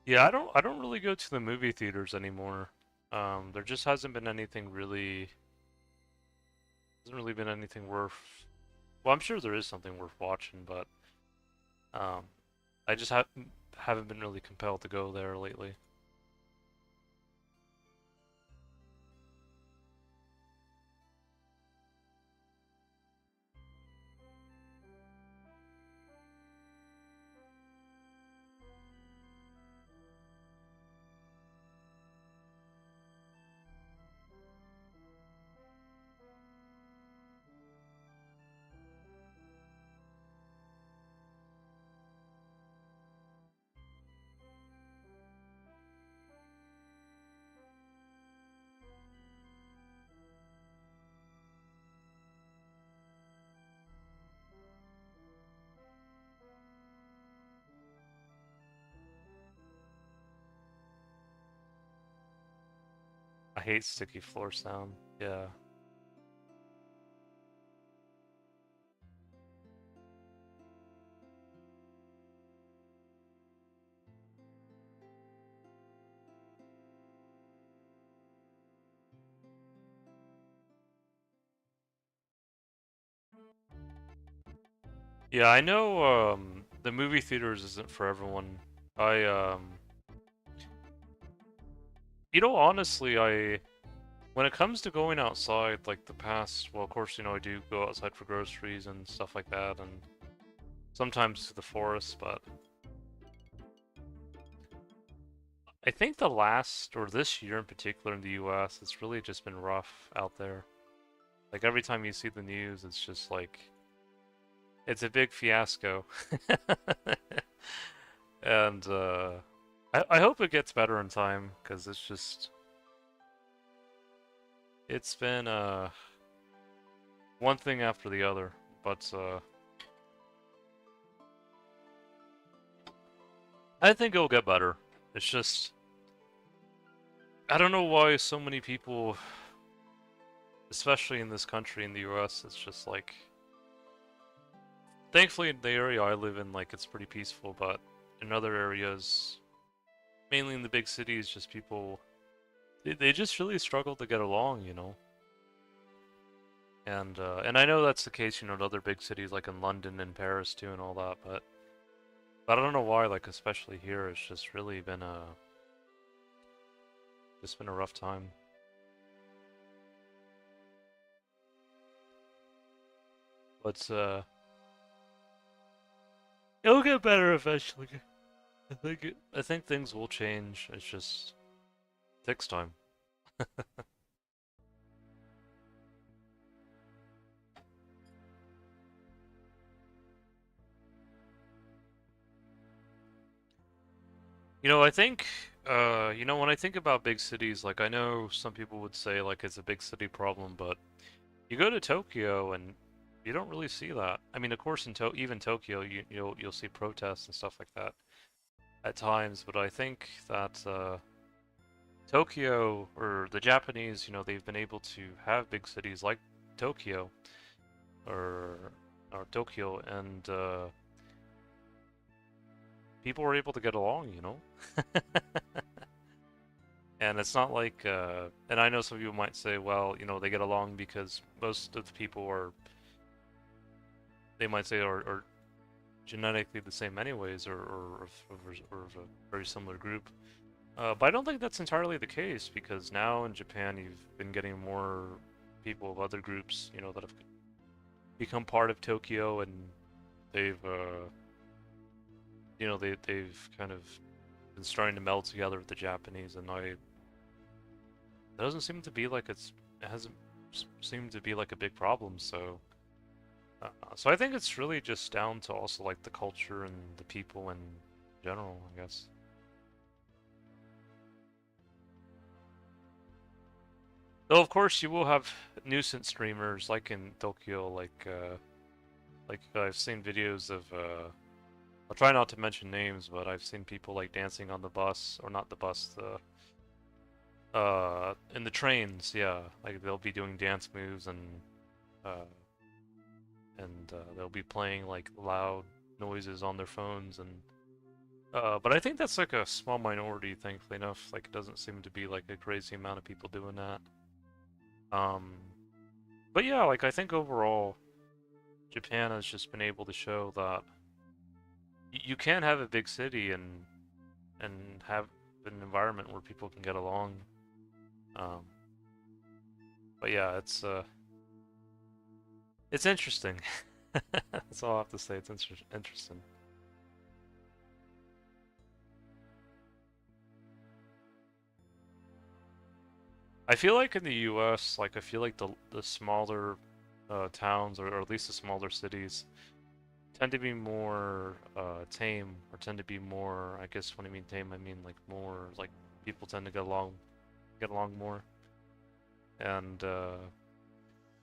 Yeah, I don't really go to the movie theaters anymore. There just hasn't really been anything worth. Well, I'm sure there is something worth watching, but um, I just haven't been really compelled to go there lately. I hate sticky floor sound. Yeah. Yeah, I know the movie theaters isn't for everyone. I honestly, I when it comes to going outside, like the past, well, of course, I do go outside for groceries and stuff like that, and sometimes to the forest, but I think the last, or this year in particular in the US, it's really just been rough out there. Like every time you see the news, it's just like, it's a big fiasco. And I hope it gets better in time, because it's been one thing after the other. But I think it'll get better. It's just I don't know why so many people, especially in this country in the US, it's just like thankfully in the area I live in, like it's pretty peaceful, but in other areas, mainly in the big cities, just people they just really struggle to get along, you know. And I know that's the case, you know, in other big cities like in London and Paris too and all that, but I don't know why, like especially here, it's just really been a rough time. But it'll get better eventually. I think things will change. It's just takes time. You know, I think you know, when I think about big cities, like I know some people would say like it's a big city problem, but you go to Tokyo and you don't really see that. I mean, of course, in even Tokyo, you'll see protests and stuff like that at times, but I think that Tokyo or the Japanese, you know, they've been able to have big cities like Tokyo or Tokyo, and people were able to get along, you know. And it's not like, and I know some people might say, well, you know, they get along because most of the people are, they might say, are genetically the same anyways, or of a very similar group. But I don't think that's entirely the case because now in Japan you've been getting more people of other groups, you know, that have become part of Tokyo, and they've, you know, they've kind of been starting to meld together with the Japanese, and it doesn't seem to be like it hasn't seemed to be like a big problem. So I think it's really just down to also like the culture and the people in general, I guess. Though of course you will have nuisance streamers like in Tokyo, like I've seen videos of I'll try not to mention names, but I've seen people like dancing on the bus, or not the bus, the in the trains, yeah. Like they'll be doing dance moves uh and they'll be playing like loud noises on their phones, and but I think that's like a small minority, thankfully enough. Like it doesn't seem to be like a crazy amount of people doing that. Um but yeah, like I think overall Japan has just been able to show that you can have a big city and have an environment where people can get along. Um, but yeah, it's interesting. That's all I have to say. It's interesting. I feel like in the U.S., like I feel like the smaller towns, or at least the smaller cities, tend to be more tame, or tend to be more. I guess when I mean tame, I mean like more like people tend to get along more. And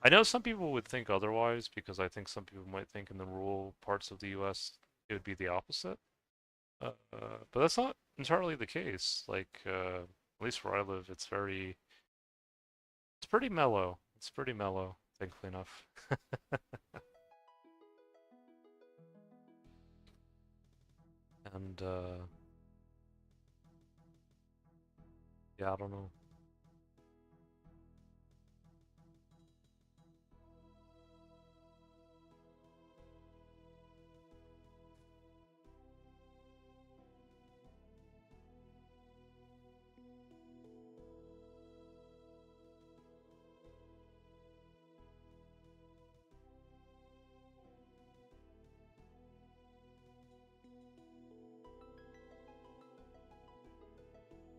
I know some people would think otherwise, because I think some people might think in the rural parts of the U.S. it would be the opposite. But that's not entirely the case. Like, at least where I live, it's pretty mellow. It's pretty mellow, thankfully enough. And, yeah, I don't know.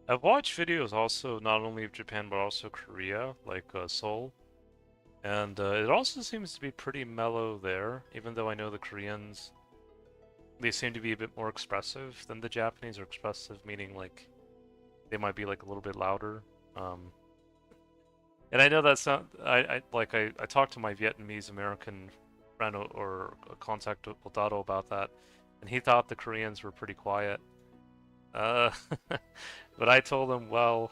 I've watched videos also not only of Japan but also Korea, like Seoul, and it also seems to be pretty mellow there, even though I know the Koreans, they seem to be a bit more expressive than the Japanese, or expressive meaning like they might be like a little bit louder. Um, And I know that's not. I talked to my Vietnamese American friend or a contact with Dotto about that, and he thought the Koreans were pretty quiet. Uh, but I told him, well,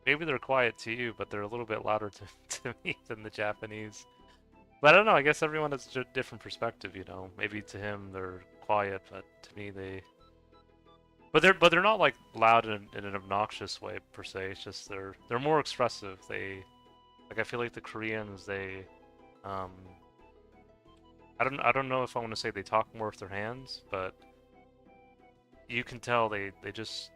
maybe they're quiet to you, but they're a little bit louder to me than the Japanese. But I don't know. I guess everyone has a different perspective, you know. Maybe to him they're quiet, but to me they. But they're not like loud in an obnoxious way per se. It's just they're more expressive. They like I feel like the Koreans um I don't know if I want to say they talk more with their hands, but you can tell they just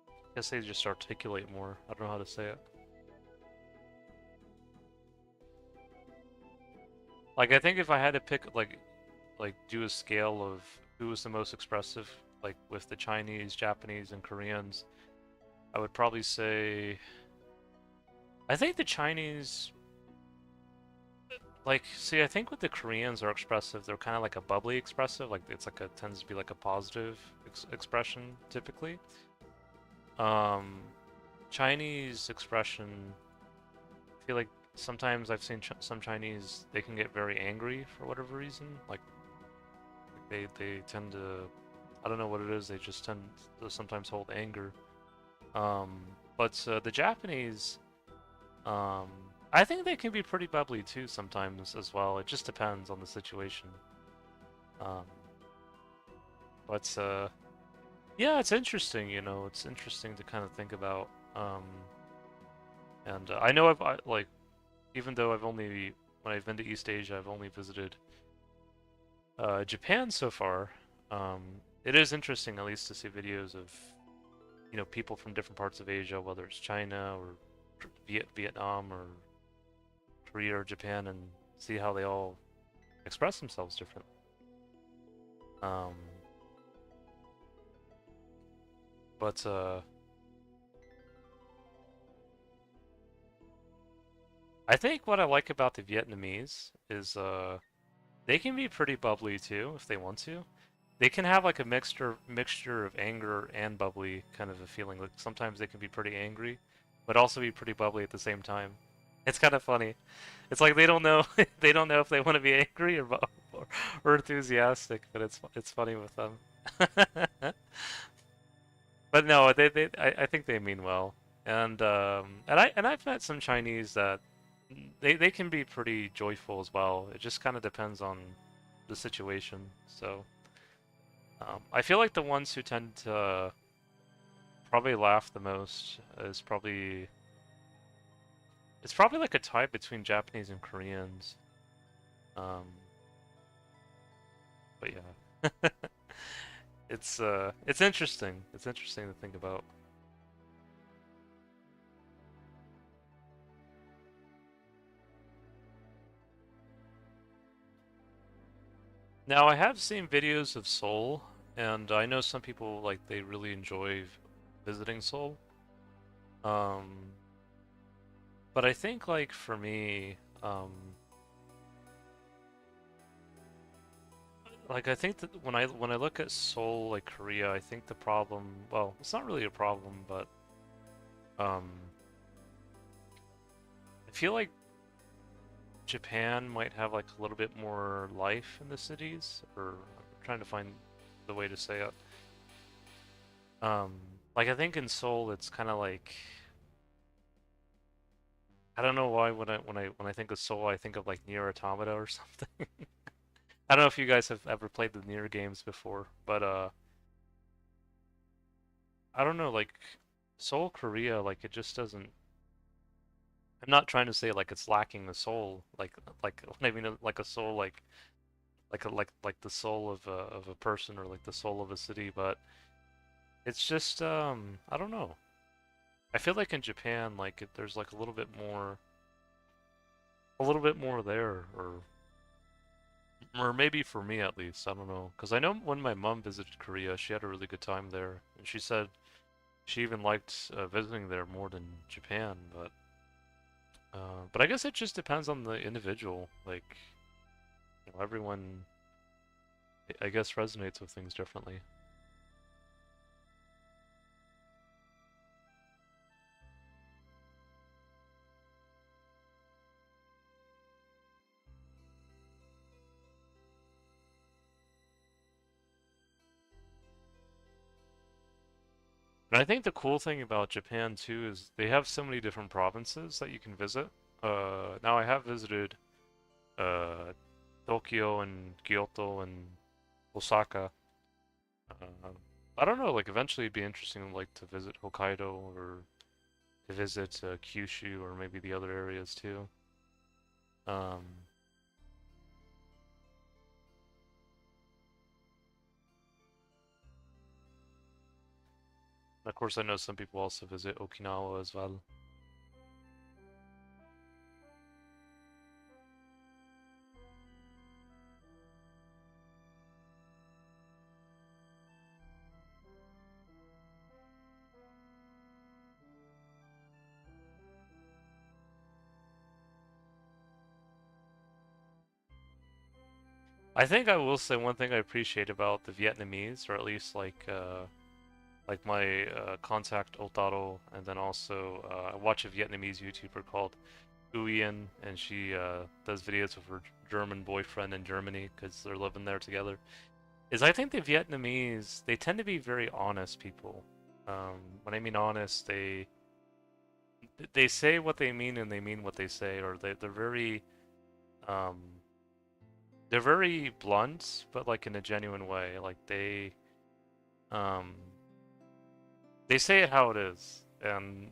I guess they just articulate more. I don't know how to say it. Like I think if I had to pick like do a scale of who was the most expressive, like with the Chinese, Japanese, and Koreans, I would probably say I think the Chinese like see I think with the Koreans are expressive, they're kind of like a bubbly expressive, like it's like a tends to be like a positive expression typically. Um, Chinese expression, I feel like sometimes I've seen some Chinese they can get very angry for whatever reason, like they tend to I don't know what it is. They just tend to sometimes hold anger. Um, but the Japanese, um, I think they can be pretty bubbly too sometimes as well. It just depends on the situation. Um, but yeah, it's interesting. You know, it's interesting to kind of think about. And I know like even though I've only when I've been to East Asia, I've only visited Japan so far. Um, it is interesting at least to see videos of you know people from different parts of Asia, whether it's China or Vietnam or Korea or Japan, and see how they all express themselves differently. Um, but I think what I like about the Vietnamese is they can be pretty bubbly too if they want to. They can have like a mixture of anger and bubbly kind of a feeling. Like sometimes they can be pretty angry, but also be pretty bubbly at the same time. It's kind of funny. It's like they don't know they don't know if they want to be angry or enthusiastic, but it's funny with them. But no, I think they mean well. And I've met some Chinese that they can be pretty joyful as well. It just kind of depends on the situation. So I feel like the ones who tend to probably laugh the most is probably it's probably like a tie between Japanese and Koreans. Um, but yeah, it's interesting. It's interesting to think about. Now I have seen videos of Seoul, and I know some people like they really enjoy visiting Seoul. Um, but I think like for me, like I think that when I look at Seoul, like Korea, I think the problem, well, it's not really a problem, but um, I feel like Japan might have like a little bit more life in the cities, or I'm trying to find the way to say it. Um, like I think in Seoul, it's kind of like I don't know why when I think of Seoul, I think of like Nier Automata or something. I don't know if you guys have ever played the Nier games before, but I don't know, like Seoul, Korea, like it just doesn't. I'm not trying to say like it's lacking the soul, like when I mean like a soul, like the soul of a person or like the soul of a city, but it's just I don't know. I feel like in Japan, like there's like a little bit more there, or maybe for me at least, I don't know. Because I know when my mom visited Korea, she had a really good time there, and she said she even liked visiting there more than Japan, but I guess it just depends on the individual. Like, you know, everyone, I guess, resonates with things differently. And I think the cool thing about Japan too is they have so many different provinces that you can visit. Now I have visited uh, Tokyo and Kyoto and Osaka. Uh, I don't know, like eventually it'd be interesting like to visit Hokkaido or to visit Kyushu or maybe the other areas too. Um, of course, I know some people also visit Okinawa as well. I think I will say one thing I appreciate about the Vietnamese, or at least like my contact Otaro, and then also I watch a Vietnamese YouTuber called Nguyen, and she does videos of her German boyfriend in Germany because they're living there together. Is I think the Vietnamese they tend to be very honest people. When I mean honest, they say what they mean and they mean what they say, or um, they're very blunt, but like in a genuine way. Like um, they say it how it is, and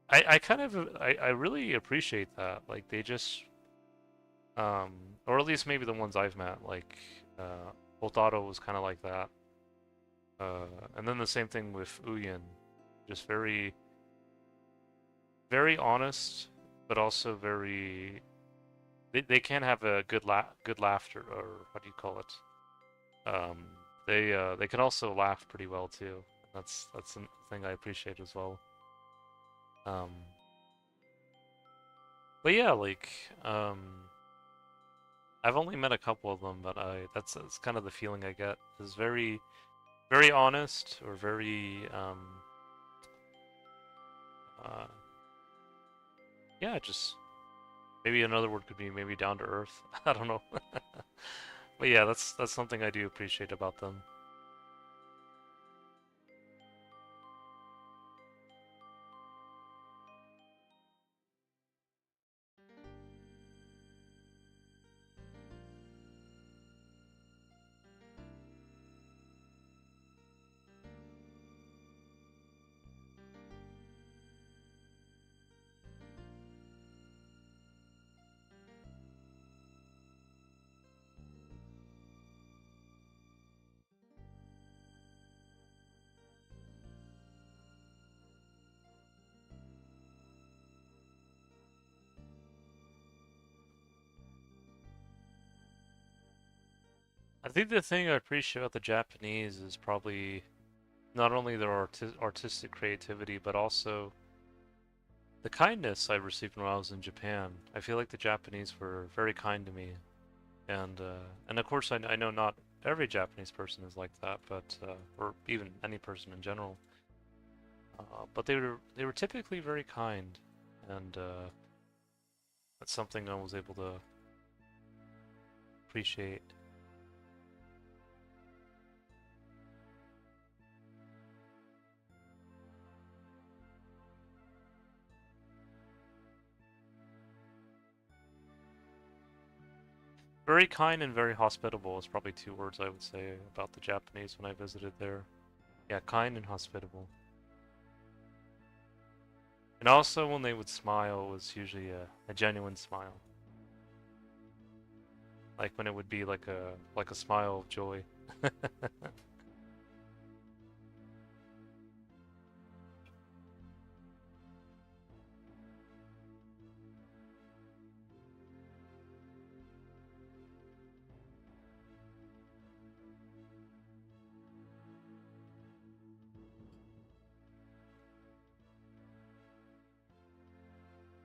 I kind of I really appreciate that. Like they just um, or at least maybe the ones I've met, like Otaro was kind of like that. And then the same thing with Uyen, just very honest, but also very they can have a good laughter, or what do you call it? They can also laugh pretty well too. That's a thing I appreciate as well. Um, but yeah, like um, I've only met a couple of them, but that's kind of the feeling I get. Is very honest or very uh, yeah, just maybe another word could be maybe down to earth. I don't know. But yeah, that's something I do appreciate about them. I think the thing I appreciate about the Japanese is probably not only their artistic creativity, but also the kindness I received when I was in Japan. I feel like the Japanese were very kind to me, and of course I know not every Japanese person is like that, but or even any person in general. But they were typically very kind, and that's something I was able to appreciate. Very kind and very hospitable is probably two words I would say about the Japanese when I visited there. Yeah, kind and hospitable. And also when they would smile was usually a genuine smile. Like when it would be like a smile of joy.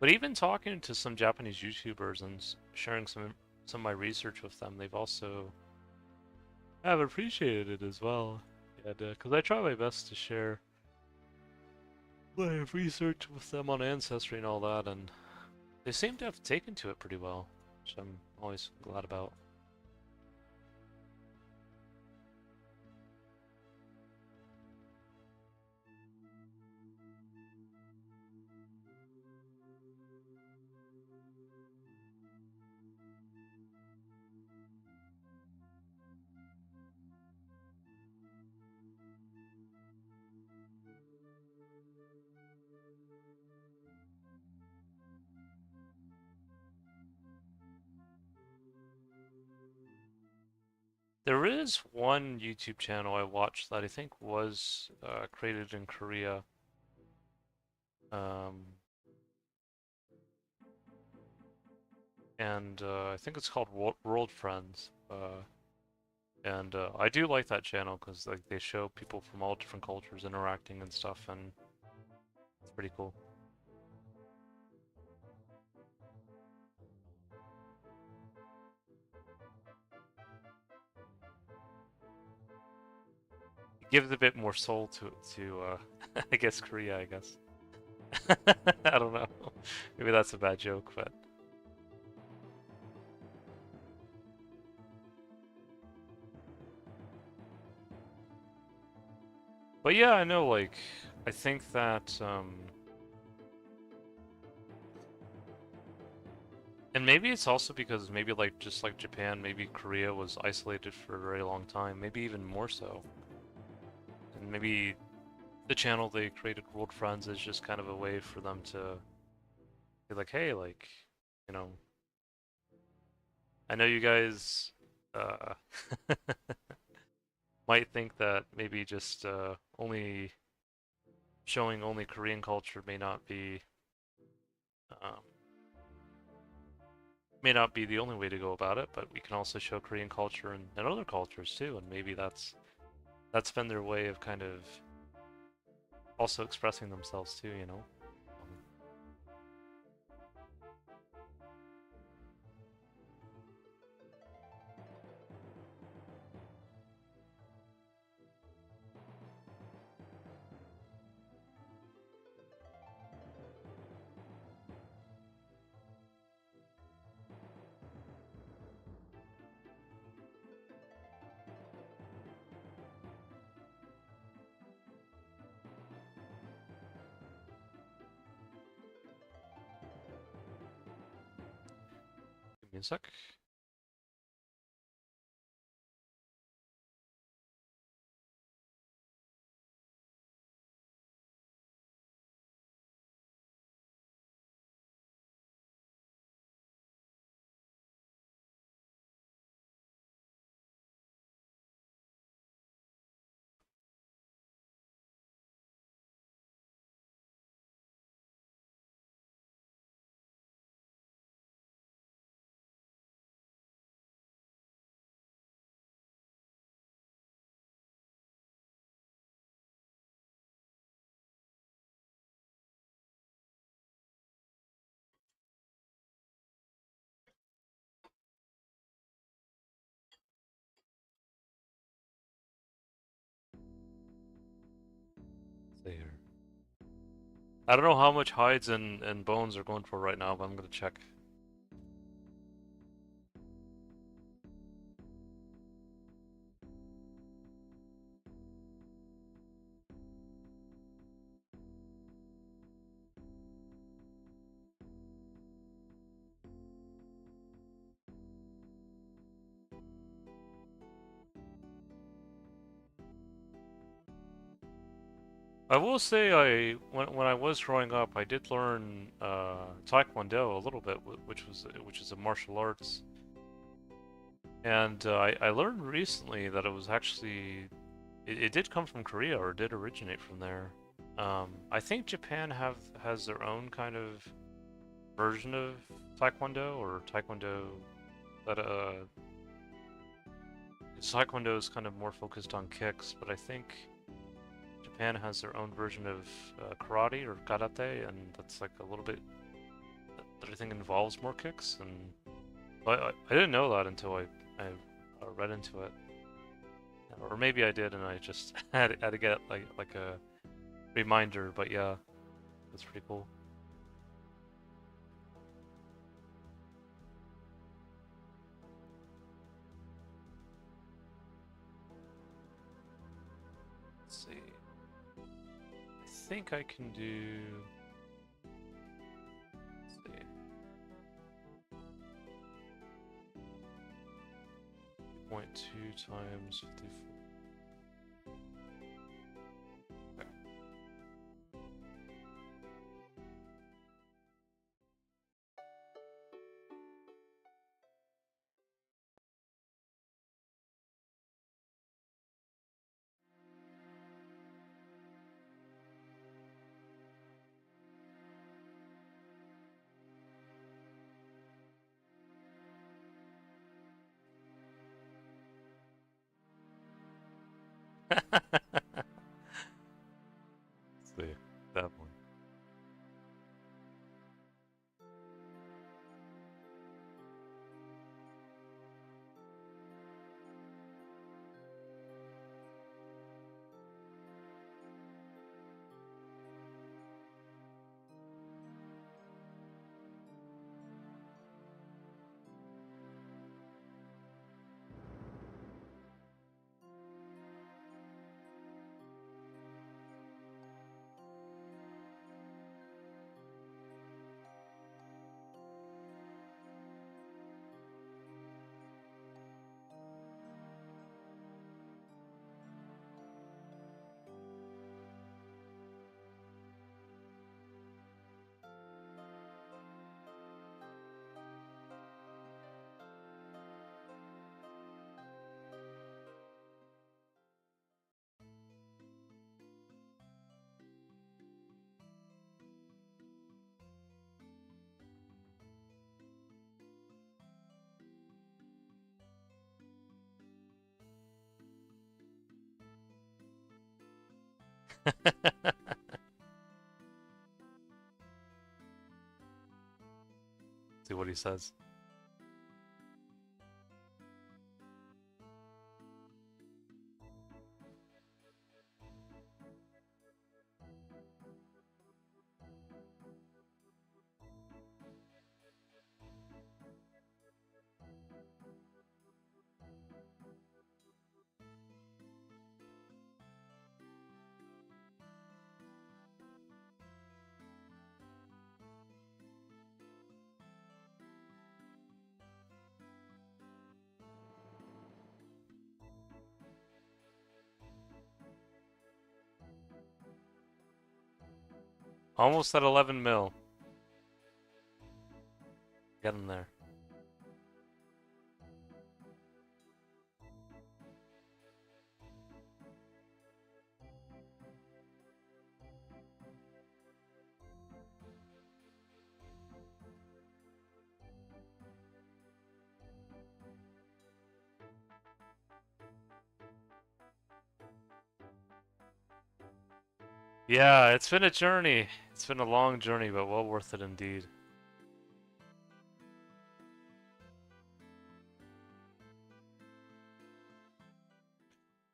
But even talking to some Japanese YouTubers and sharing some of my research with them, they've also have appreciated it as well. And because I try my best to share my research with them on Ancestry and all that, and they seem to have taken to it pretty well, which I'm always glad about. There is one YouTube channel I watched that I think was created in Korea. Um, and I think it's called World Friends. And I do like that channel because like they show people from all different cultures interacting and stuff, and it's pretty cool. It gives a bit more soul to I guess Korea, I guess. I don't know. Maybe that's a bad joke, but yeah, I know. Like, I think that and maybe it's also because maybe like just like Japan, maybe Korea was isolated for a very long time, maybe even more so, and maybe the channel they created, World Friends, is just kind of a way for them to be like, hey, like, you know, I know you guys uh, might think that maybe just only showing only Korean culture um, may not be the only way to go about it, but we can also show Korean culture and other cultures too, and maybe that's been their way of kind of also expressing themselves too, you know. Give me a sec. See here. I don't know how much hides and bones are going for right now, but I'm gonna check. I will say when I was growing up, I did learn Taekwondo a little bit, which is a martial arts, and I learned recently that it was actually it did come from Korea or did originate from there. I think Japan has their own kind of version of Taekwondo or Taekwondo that Taekwondo is kind of more focused on kicks, but I think Japan has their own version of karate or karate, and that's like a little bit that I think involves more kicks. And I didn't know that until I read into it, or maybe I did and I just had to get like a reminder. But yeah, that's pretty cool. Let's see. I think I can do. Let's see. 0.2 times 54. See what he says. Almost at 11 mil. Get him there. Yeah, it's been a journey. It's been a long journey, but well worth it indeed.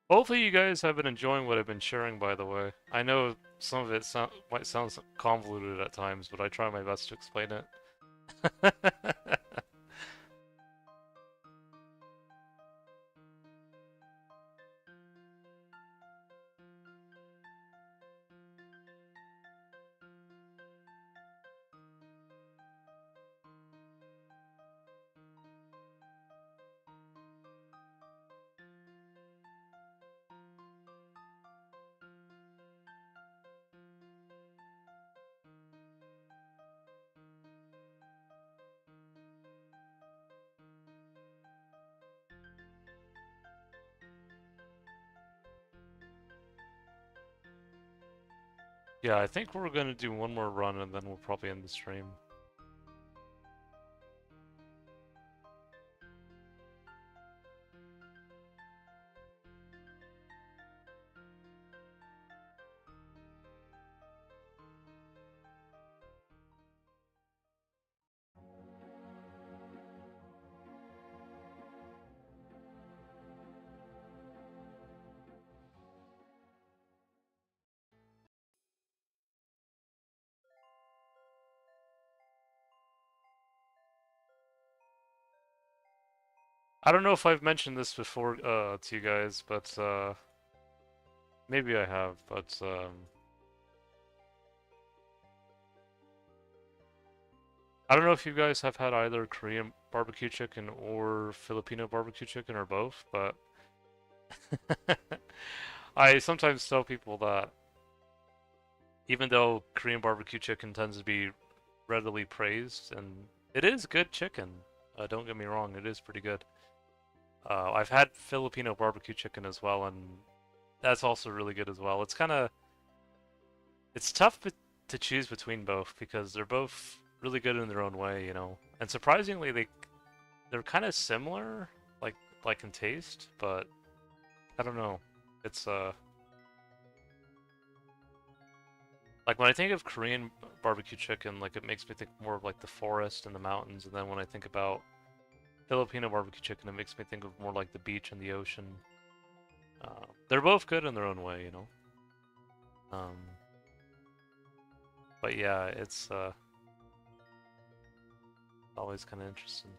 Hopefully you guys have been enjoying what I've been sharing, by the way. I know some of it might sound convoluted at times, but I try my best to explain it. Yeah, I think we're gonna do one more run and then we'll probably end the stream. I don't know if I've mentioned this before to you guys, but maybe I have, but I don't know if you guys have had either Korean barbecue chicken or Filipino barbecue chicken or both, but I sometimes tell people that even though Korean barbecue chicken tends to be readily praised, and it is good chicken, don't get me wrong, it is pretty good. I've had Filipino barbecue chicken as well, and that's also really good as well. It's tough to choose between both because they're both really good in their own way, you know. And surprisingly, they're kind of similar, like in taste, but I don't know. It's like when I think of Korean barbecue chicken, like it makes me think more of like the forest and the mountains, and then when I think about Filipino barbecue chicken, it makes me think of more like the beach and the ocean. They're both good in their own way, you know. Um, but yeah, it's always kind of interesting.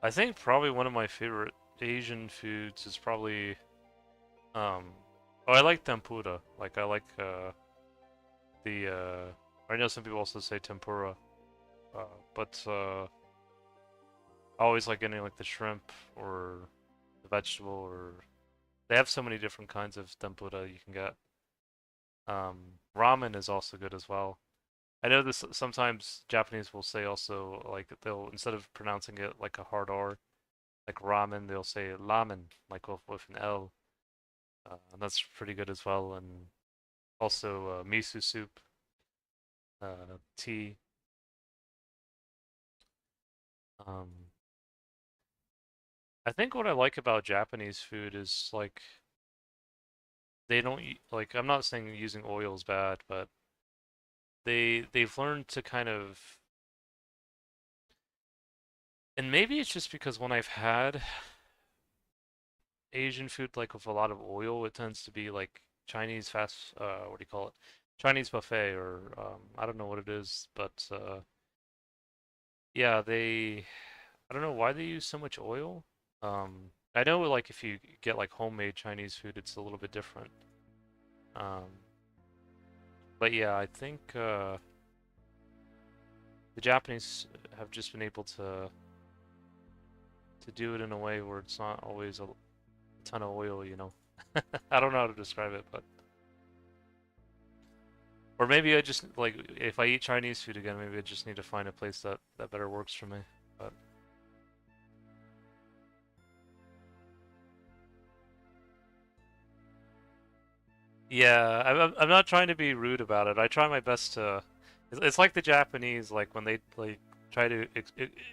I think probably one of my favorite Asian foods is probably um oh, I like tempura. Like I like the I know some people also say tempura. But I always like getting like the shrimp or the vegetable or they have so many different kinds of tempura you can get. Ramen is also good as well. I know this sometimes Japanese will say also like they'll instead of pronouncing it like a hard R, like ramen, they'll say ramen like with an L. and that's pretty good as well. And also miso soup, tea. Um, I think what I like about Japanese food is like they don't like I'm not saying using oil is bad, but they've learned to kind of, and maybe it's just because when I've had Asian food like with a lot of oil, it tends to be like Chinese fast what do you call it? Chinese buffet or I don't know what it is, but yeah, I don't know why they use so much oil. I know like if you get like homemade Chinese food, it's a little bit different. Um, but yeah, I think the Japanese have just been able to do it in a way where it's not always a ton of oil, you know. I don't know how to describe it, but or maybe I just like if I eat Chinese food again, maybe I just need to find a place that better works for me. But yeah, I'm not trying to be rude about it. I try my best to. It's like the Japanese, like when they like try to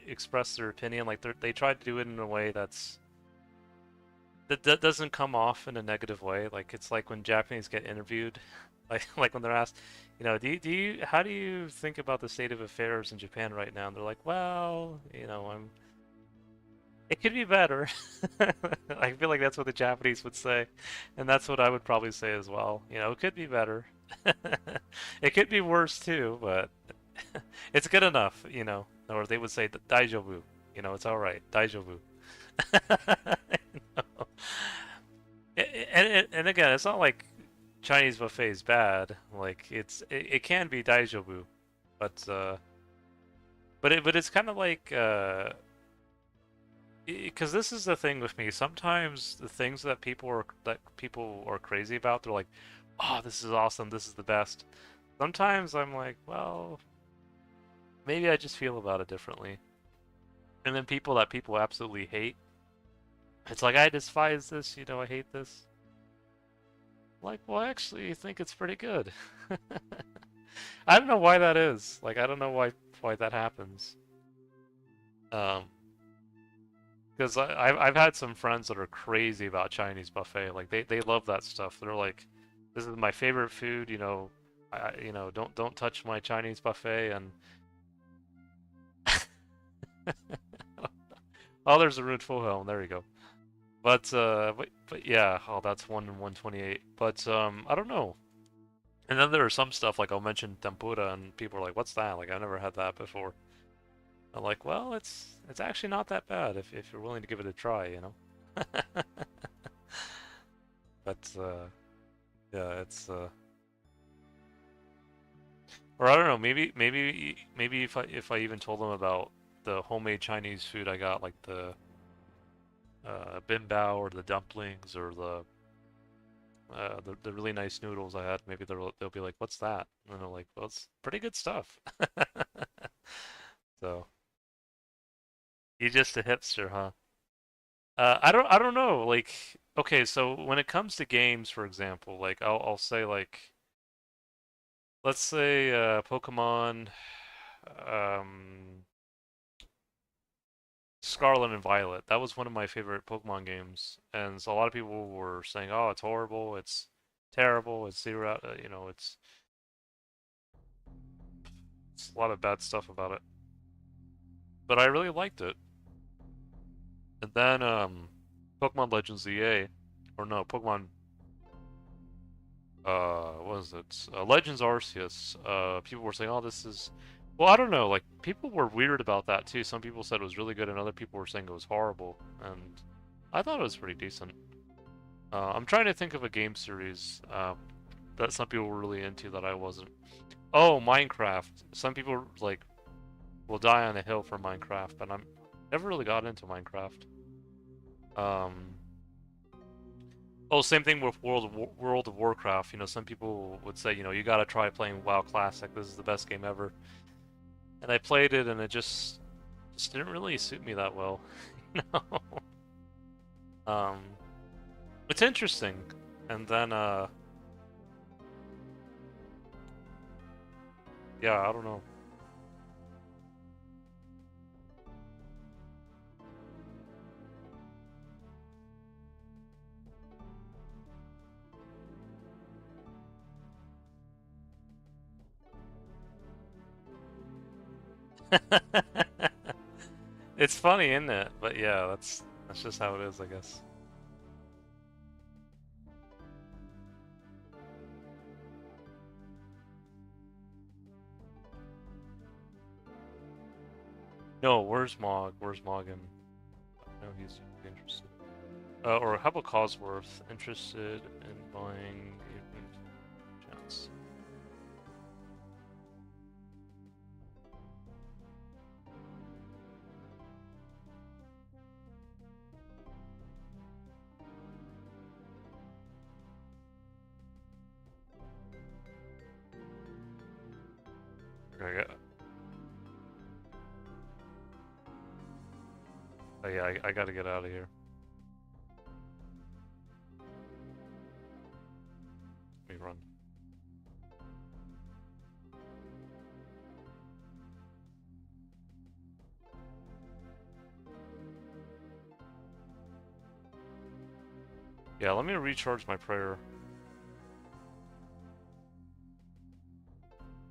express their opinion, like they try to do it in a way that doesn't come off in a negative way. Like it's like when Japanese get interviewed, like when they're asked, you know, how do you think about the state of affairs in Japan right now? And they're like, well, you know, it could be better. I feel like that's what the Japanese would say, and that's what I would probably say as well. You know, it could be better. It could be worse too, but it's good enough, you know. Or they would say "daijoubu," you know, it's all right, "daijoubu." You know? And again, it's not like Chinese buffet is bad. Like it can be "daijoubu," but it's kind of like because this is the thing with me. Sometimes the things that people are crazy about, they're like, "Oh, this is awesome. This is the best." Sometimes I'm like, "Well, maybe I just feel about it differently." And then people absolutely hate, it's like I despise this. You know, I hate this. Like, well, I actually think it's pretty good. I don't know why that is. Like, I don't know why that happens. Um, Because I've had some friends that are crazy about Chinese buffet. Like they love that stuff. They're like, this is my favorite food. You know, you know don't touch my Chinese buffet. And oh, there's a ruined full helm. There you go. But yeah. Oh, that's 1/128. But I don't know. And then there are some stuff like I'll mention tempura, and people are like, "What's that?" Like I've never had that before. I'm like, well, it's actually not that bad if you're willing to give it a try. You know. But yeah, it's or I don't know, maybe if I even told them about the homemade Chinese food I got, like the bimbao or the dumplings or the really nice noodles I had, maybe they'll be like, "What's that?" And they're like, "Well, it's pretty good stuff." So you're just a hipster, huh? I don't know. Like, okay, so when it comes to games, for example, like I'll say like, let's say Pokemon, um, Scarlet and Violet. That was one of my favorite Pokemon games, and so a lot of people were saying, "Oh, it's horrible, it's terrible, it's zero, you know, it's a lot of bad stuff about it." But I really liked it. And then Pokemon Legends EA, or no, Pokemon what is it? Legends Arceus. People were saying, "Oh, this is." Well, I don't know. Like people were weird about that too. Some people said it was really good, and other people were saying it was horrible. And I thought it was pretty decent. I'm trying to think of a game series that some people were really into that I wasn't. Oh, Minecraft. Some people like will die on a hill for Minecraft, but I'm never really got into Minecraft. Um, oh, same thing with World of Warcraft. You know, some people would say, you know, you gotta try playing WoW Classic. This is the best game ever. And I played it, and it just didn't really suit me that well. You know, um, it's interesting, And then yeah, I don't know. It's funny, isn't it? But yeah, that's just how it is, I guess. No, where's Mog? Where's Morgan? No, he's interested. Or how about Cosworth? Interested in buying a chance. Okay, oh yeah, I gotta get out of here. Let me run. Yeah, let me recharge my prayer.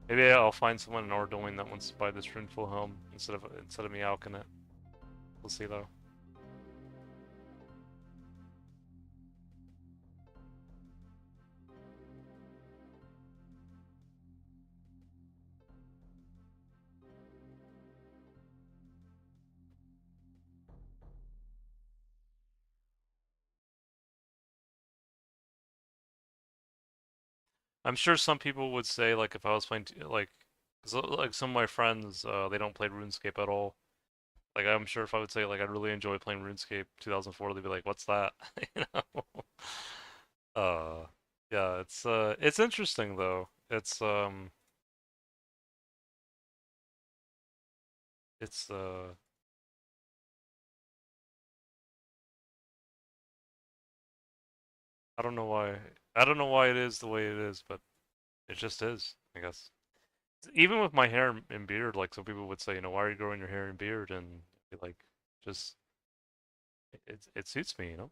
Maybe I'll find someone in Ordoin that wants to buy this Runeful Helm instead of me alking it. We'll see though. I'm sure some people would say like if I was playing like, 'cause, like some of my friends they don't play RuneScape at all. Like I'm sure if I would say like I really enjoy playing RuneScape 2004, they'd be like, "What's that?" You know? Uh, yeah, it's interesting though. It's I don't know why. I don't know why it is the way it is, but it just is, I guess. Even with my hair and beard, like some people would say, you know, why are you growing your hair and beard? And be like, just it suits me, you know.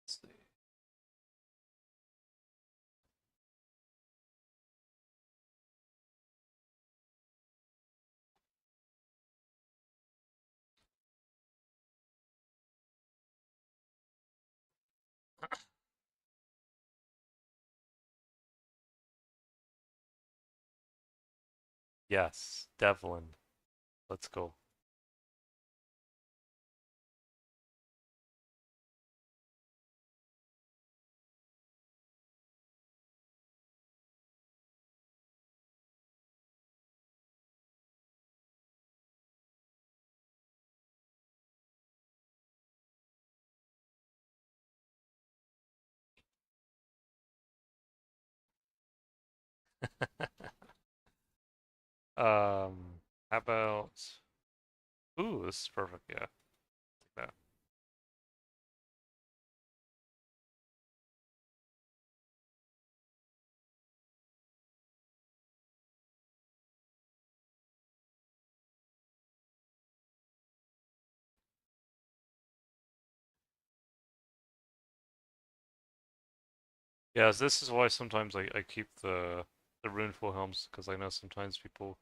Let's see. Yes, Devlin. Let's go. How about? Ooh, this is perfect. Yeah, take that. Yes, this is why sometimes I keep the runeful helms because I know sometimes people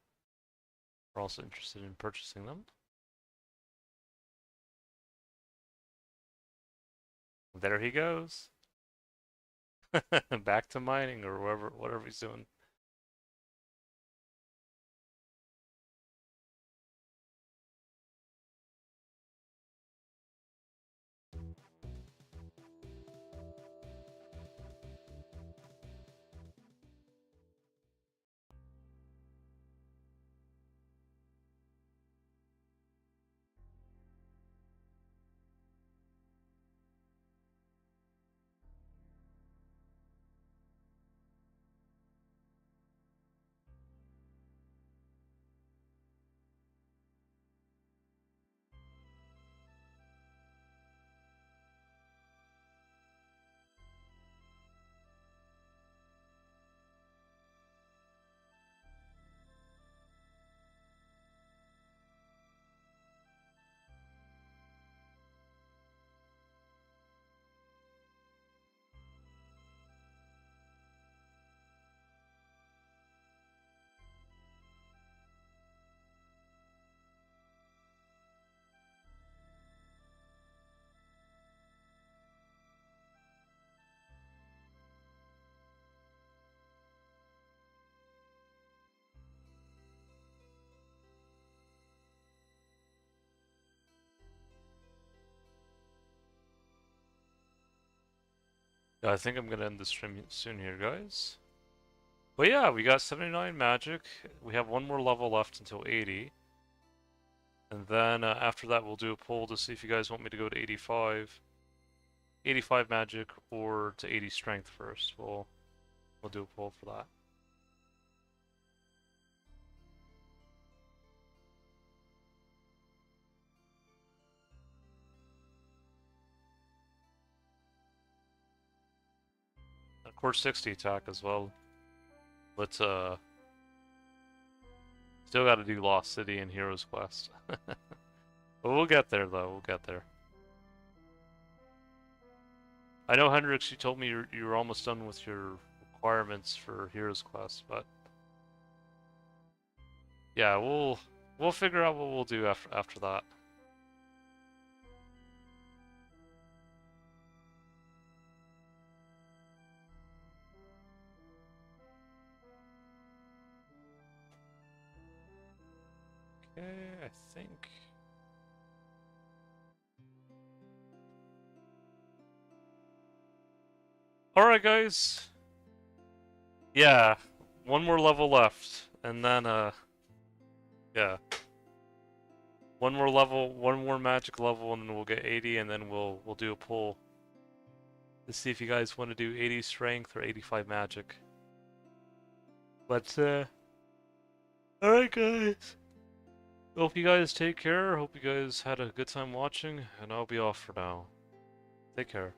are also interested in purchasing them. There he goes. Back to mining or whatever he's doing. Yeah, I think I'm gonna end the stream soon here, guys. But yeah, we got 79 magic. We have one more level left until 80. And then after that, we'll do a poll to see if you guys want me to go to 85. 85 magic or to 80 strength first. We'll do a poll for that. Of course, 60 attack as well. But still got to do Lost City and Hero's Quest. But we'll get there though. We'll get there. I know Hendrix, you told me you're almost done with your requirements for Hero's Quest, but yeah, we'll figure out what we'll do after that. Okay, I think. Alright, guys. Yeah, one more level left, and then, yeah. One more level, one more magic level, and then we'll get 80, and then we'll do a poll to see if you guys want to do 80 strength or 85 magic. But, alright, guys. Hope you guys take care. Hope you guys had a good time watching, and I'll be off for now. Take care.